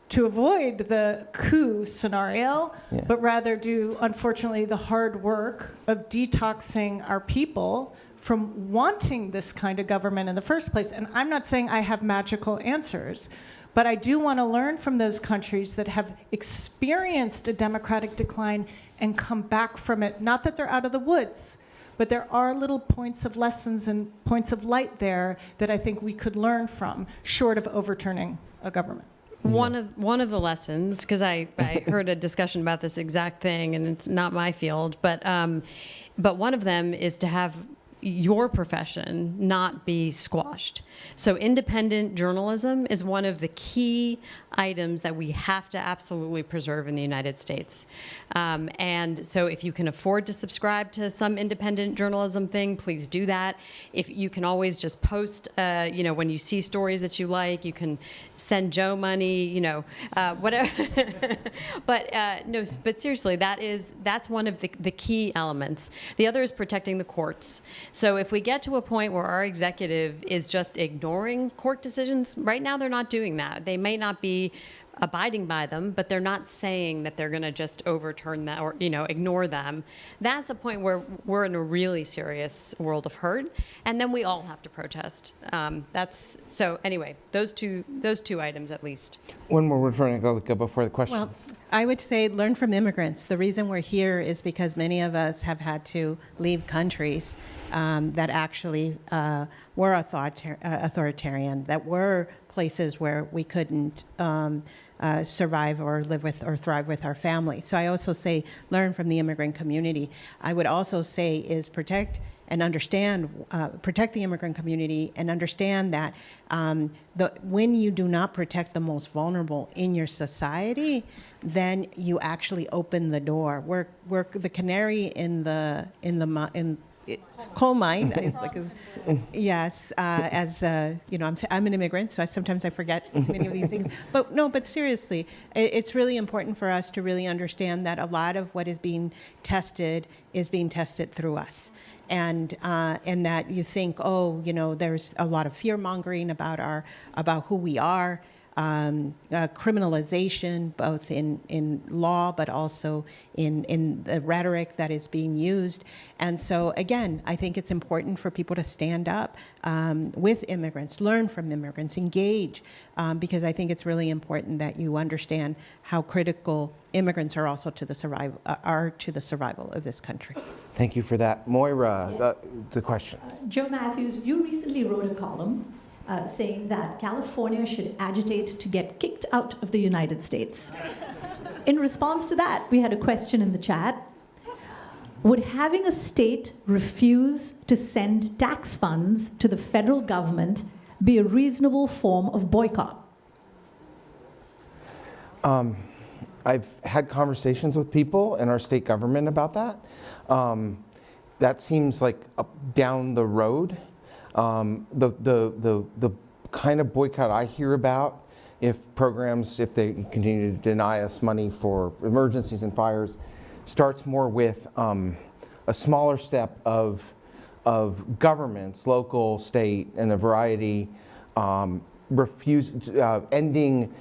to avoid the coup scenario, but rather do, unfortunately, the hard work of detoxing our people from wanting this kind of government in the first place. And I'm not saying I have magical answers, but I do want to learn from those countries that have experienced a democratic decline and come back from it. Not that they're out of the woods, but there are little points of lessons and points of light there that I think we could learn from, short of overturning a government. One of the lessons, because I heard a discussion about this exact thing, and it's not my field, but one of them is to have your profession not be squashed. So independent journalism is one of the key items that we have to absolutely preserve in the United States. And so if you can afford to subscribe to some independent journalism thing, please do that. If you can always just post, when you see stories that you like, you can send Joe money, whatever. But seriously, that's one of the key elements. The other is protecting the courts. So if we get to a point where our executive is just ignoring court decisions, right now they're not doing that. They may not be abiding by them, but they're not saying that they're going to just overturn that or ignore them. That's a point where we're in a really serious world of hurt, and then we all have to protest. Anyway, those two items at least. One more word for Angelica before the questions. Well, I would say learn from immigrants. The reason we're here is because many of us have had to leave countries that actually were authoritarian, that were places where we couldn't survive or live with or thrive with our family. So I also say learn from the immigrant community. I would also say is protect and understand, protect the immigrant community and understand that when you do not protect the most vulnerable in your society, then you actually open the door. We're the canary in the coal mine. Yes, you know, I'm an immigrant, so sometimes I forget many of these things. But no, but seriously, it's really important for us to really understand that a lot of what is being tested through us. And that you think, oh, you know, there's a lot of fear mongering about who we are, criminalization, both in law, but also in the rhetoric that is being used. And so, again, I think it's important for people to stand up with immigrants, learn from immigrants, engage, because I think it's really important that you understand how critical immigrants are also to the survival of this country. Thank you for that. Moira, Yes. the questions. Joe Mathews, you recently wrote a column saying that California should agitate to get kicked out of the United States. In response to that, we had a question in the chat. Would having a state refuse to send tax funds to the federal government be a reasonable form of boycott? I've had conversations with people in our state government about that. That seems like down the road. The kind of boycott I hear about, if they continue to deny us money for emergencies and fires, starts more with a smaller step of governments, local, state, and the variety, ending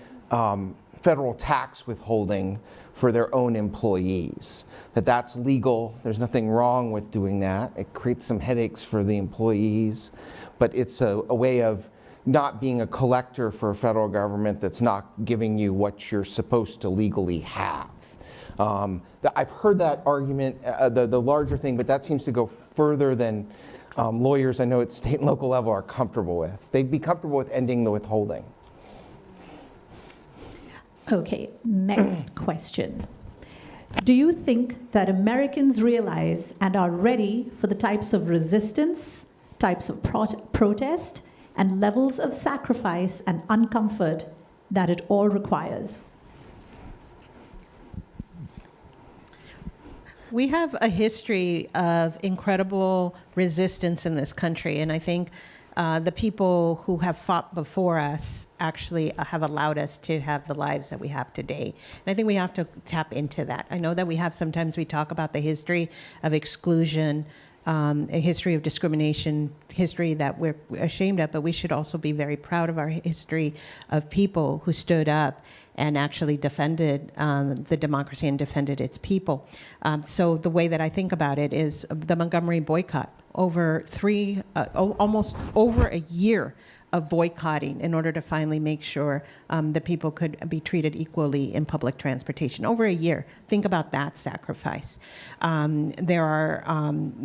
federal tax withholding for their own employees. That's legal. There's nothing wrong with doing that. It creates some headaches for the employees, but it's a way of not being a collector for a federal government that's not giving you what you're supposed to legally have. I've heard that argument, the larger thing, but that seems to go further than lawyers I know at state and local level are comfortable with. They'd be comfortable with ending the withholding. Okay, next question. Do you think that Americans realize and are ready for the types of resistance, types of protest, and levels of sacrifice and uncomfort that it all requires? We have a history of incredible resistance in this country, and I think the people who have fought before us actually have allowed us to have the lives that we have today. And I think we have to tap into that. I know that sometimes we talk about the history of exclusion, a history of discrimination, history that we're ashamed of, but we should also be very proud of our history of people who stood up and actually defended the democracy and defended its people. So the way that I think about it is the Montgomery boycott, almost over a year of boycotting in order to finally make sure that people could be treated equally in public transportation. Over a year. Think about that sacrifice. There are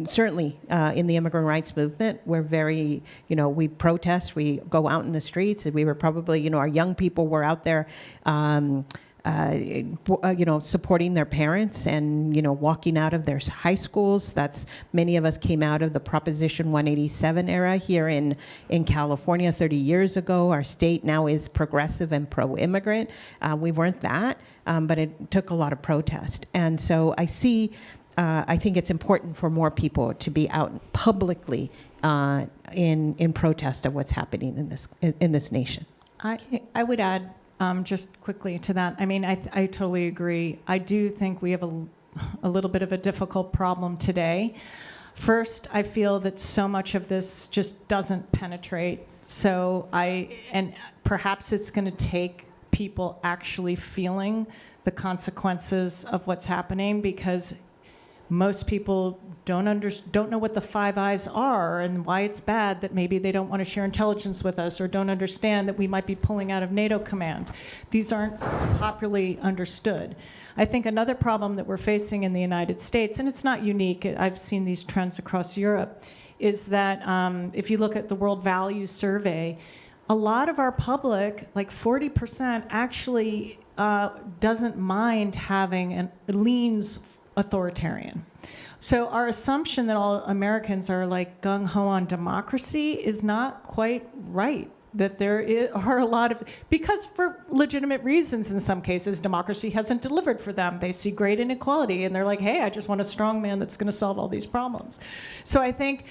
certainly in the immigrant rights movement, we're very, we protest, we go out in the streets, and we were probably, our young people were out there supporting their parents and, walking out of their high schools. Many of us came out of the Proposition 187 era here in California 30 years ago. Our state now is progressive and pro-immigrant. We weren't that, but it took a lot of protest. And so I think it's important for more people to be out publicly in protest of what's happening in this nation. I would add just quickly to that. I mean, I totally agree. I do think we have a little bit of a difficult problem today. First, I feel that so much of this just doesn't penetrate. And perhaps it's going to take people actually feeling the consequences of what's happening, because most people don't know what the Five Eyes are and why it's bad that maybe they don't want to share intelligence with us, or don't understand that we might be pulling out of NATO command. These aren't popularly understood. I think another problem that we're facing in the United States, and it's not unique, I've seen these trends across Europe, is that if you look at the World Values Survey, a lot of our public, like 40%, actually doesn't mind having and leans authoritarian. So our assumption that all Americans are like gung-ho on democracy is not quite right. That are a lot of, because for legitimate reasons in some cases, democracy hasn't delivered for them. They see great inequality and they're like, hey, I just want a strong man that's going to solve all these problems. So I think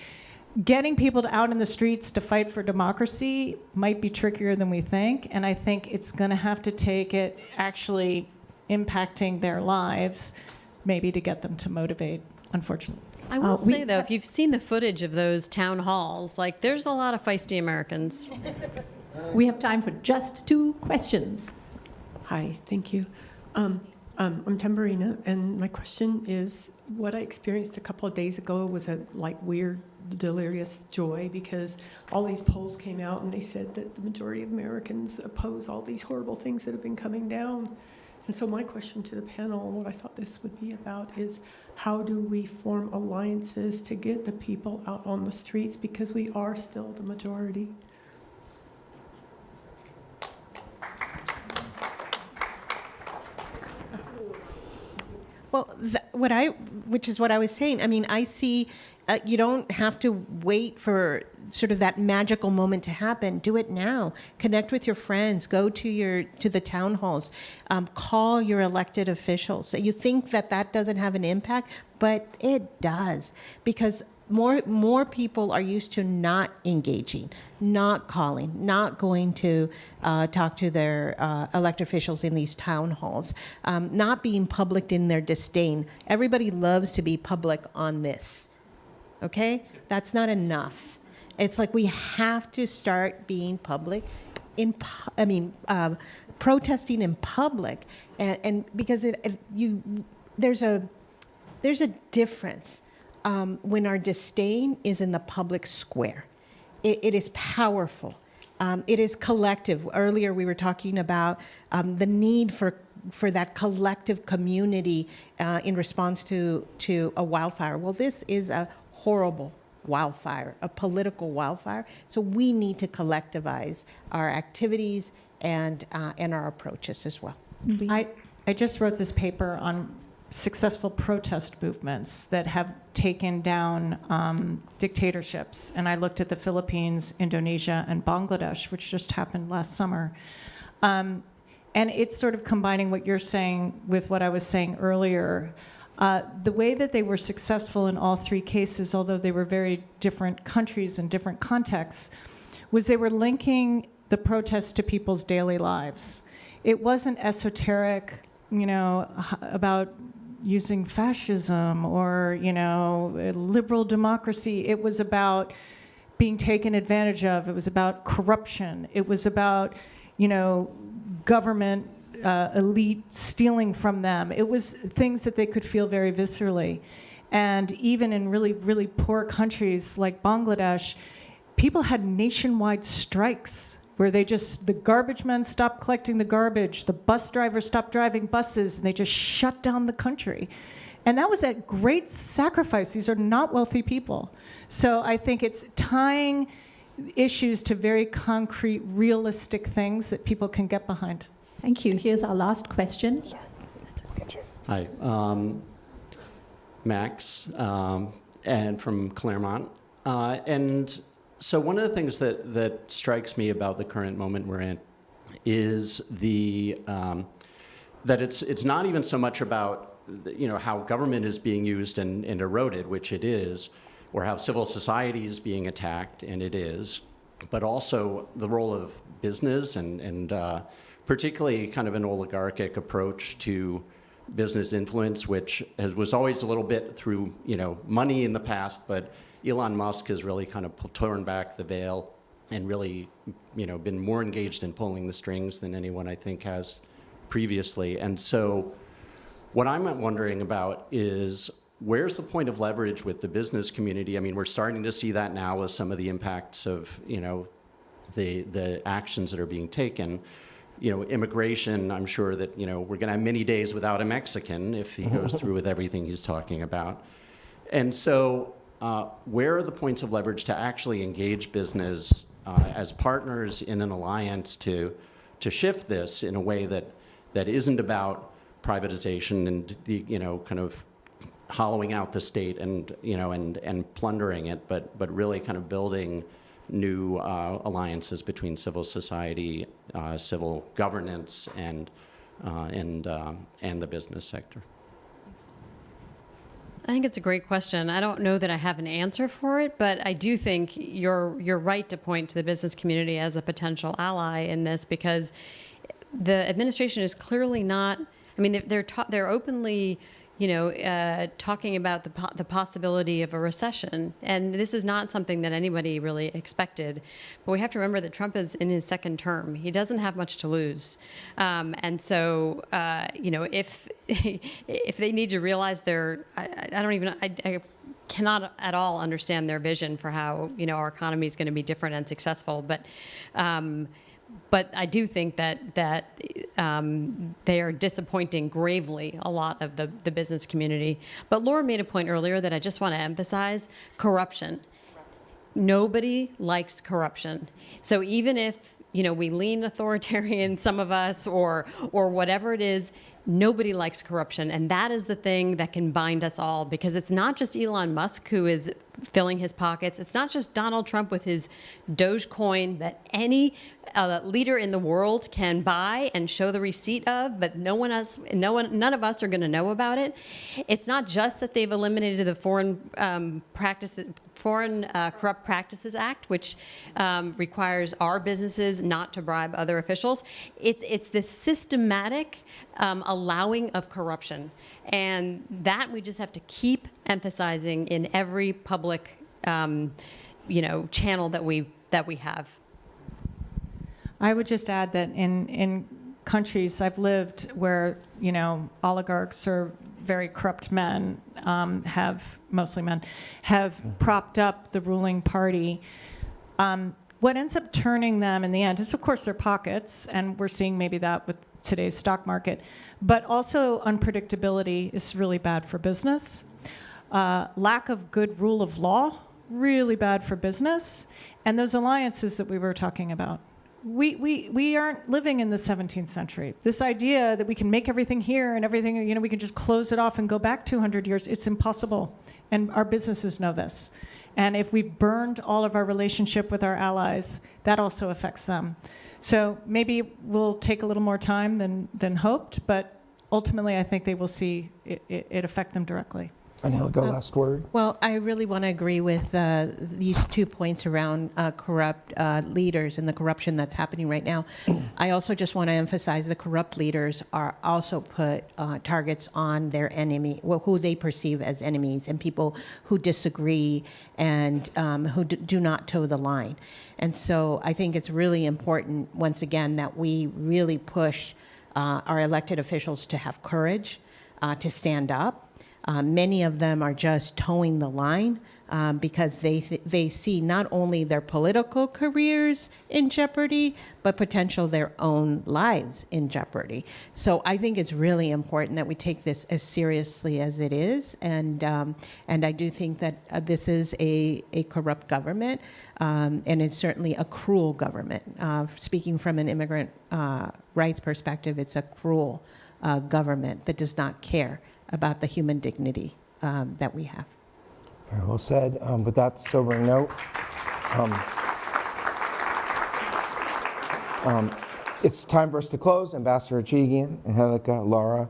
getting people out in the streets to fight for democracy might be trickier than we think. And I think it's going to have to take it actually impacting their lives, maybe to get them to motivate, unfortunately. I will say, though, if you've seen the footage of those town halls, like, there's a lot of feisty Americans. We have time for just 2 questions. Hi, thank you. I'm Tamburina, and my question is, what I experienced a couple of days ago was a weird, delirious joy, because all these polls came out and they said that the majority of Americans oppose all these horrible things that have been coming down. And so my question to the panel, what I thought this would be about, is how do we form alliances to get the people out on the streets, because we are still the majority? Well, which is what I was saying. I mean, I see you don't have to wait for sort of that magical moment to happen. Do it now. Connect with your friends. Go to the town halls. Call your elected officials. You think that doesn't have an impact, but it does, because more people are used to not engaging, not calling, not going to talk to their elected officials in these town halls, not being public in their disdain. Everybody loves to be public on this, okay? That's not enough. It's like we have to start being public protesting in public, and because there's a difference. When our disdain is in the public square. It is powerful. It is collective. Earlier we were talking about the need for that collective community in response to a wildfire. Well, this is a horrible wildfire, a political wildfire. So we need to collectivize our activities and our approaches as well. I just wrote this paper on successful protest movements that have taken down dictatorships. And I looked at the Philippines, Indonesia, and Bangladesh, which just happened last summer. And it's sort of combining what you're saying with what I was saying earlier. The way that they were successful in all 3 cases, although they were very different countries and different contexts, was they were linking the protests to people's daily lives. It wasn't esoteric, about using fascism or, liberal democracy. It was about being taken advantage of. It was about corruption. It was about, government elite stealing from them. It was things that they could feel very viscerally. And even in really, really poor countries like Bangladesh, people had nationwide strikes where the garbage men stopped collecting the garbage, the bus drivers stopped driving buses, and they just shut down the country. And that was at great sacrifice. These are not wealthy people. So I think it's tying issues to very concrete, realistic things that people can get behind. Thank you. Here's our last question. Hi, Max, and from Claremont. And so one of the things that strikes me about the current moment we're in is that it's not even so much about how government is being used and eroded, which it is, or how civil society is being attacked, and it is, but also the role of business and particularly kind of an oligarchic approach to business influence, which was always a little bit through money in the past, but Elon Musk has really kind of torn back the veil and really, been more engaged in pulling the strings than anyone I think has previously. And so what I'm wondering about is, where's the point of leverage with the business community? I mean, we're starting to see that now with some of the impacts of, the actions that are being taken. Immigration, I'm sure that, we're going to have many days without a Mexican if he goes through with everything he's talking about. And so where are the points of leverage to actually engage business as partners in an alliance to shift this in a way that isn't about privatization and kind of hollowing out the state and plundering it, but really kind of building new alliances between civil society, civil governance, and the business sector. I think it's a great question. I don't know that I have an answer for it, but I do think you're right to point to the business community as a potential ally in this, because the administration is clearly not. I mean, they're openly, talking about the possibility of a recession, and this is not something that anybody really expected. But we have to remember that Trump is in his second term. He doesn't have much to lose, and so if they need to realize I cannot at all understand their vision for how our economy is going to be different and successful, but I do think that they are disappointing gravely a lot of the business community. But Laura made a point earlier that I just want to emphasize: corruption. Nobody likes corruption. So even if we lean authoritarian, some of us, or whatever it is, nobody likes corruption, and that is the thing that can bind us all, because it's not just Elon Musk who is filling his pockets. It's not just Donald Trump with his Dogecoin that any leader in the world can buy and show the receipt of, but none of us are going to know about it. It's not just that they've eliminated the Foreign Corrupt Practices Act, which requires our businesses not to bribe other officials. It's this systematic allowing of corruption, and that we just have to keep emphasizing in every public, channel that we have. I would just add that in countries I've lived where oligarchs or very corrupt men mostly men have propped up the ruling party. What ends up turning them in the end is, of course, their pockets, and we're seeing maybe that with today's stock market, but also unpredictability is really bad for business. Lack of good rule of law, really bad for business, and those alliances that we were talking about. We aren't living in the 17th century. This idea that we can make everything here and everything, we can just close it off and go back 200 years, it's impossible. And our businesses know this. And if we've burned all of our relationship with our allies, that also affects them. So maybe we'll take a little more time than hoped, but ultimately I think they will see it affect them directly. Angelica, last word. Well, I really want to agree with these 2 points around corrupt leaders and the corruption that's happening right now. I also just want to emphasize the corrupt leaders are also put targets on their enemy, who they perceive as enemies, and people who disagree and who do not toe the line. And so I think it's really important, once again, that we really push our elected officials to have courage, to stand up. Many of them are just towing the line because they see not only their political careers in jeopardy, but potential their own lives in jeopardy. So I think it's really important that we take this as seriously as it is, and I do think that this is a corrupt government, and it's certainly a cruel government. Speaking from an immigrant rights perspective, it's a cruel government that does not care about the human dignity that we have. Very well said. With that sobering note, it's time for us to close. Ambassador Hachigian, Angelica, Laura,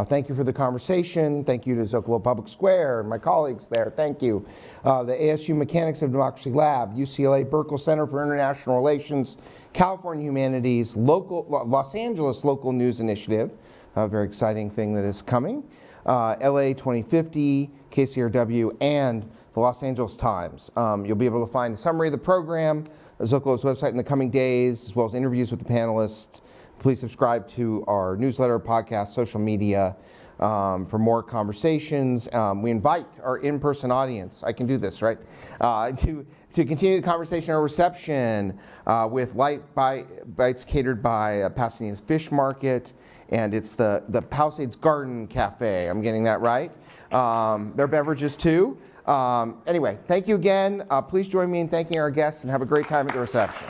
thank you for the conversation. Thank you to Zócalo Public Square and my colleagues there. Thank you. The ASU Mechanics of Democracy Lab, UCLA Berkeley Center for International Relations, California Humanities, Los Angeles Local News Initiative, a very exciting thing that is coming. LA 2050, KCRW, and the Los Angeles Times. You'll be able to find a summary of the program, Zócalo's website in the coming days, as well as interviews with the panelists. Please subscribe to our newsletter, podcast, social media for more conversations. We invite our in-person audience, I can do this, right? To continue the conversation at our reception with light bites catered by Pasadena's Fish Market. And it's the Palisades Garden Cafe. I'm getting that right. Their beverages too. Anyway, thank you again. Please join me in thanking our guests and have a great time at the reception.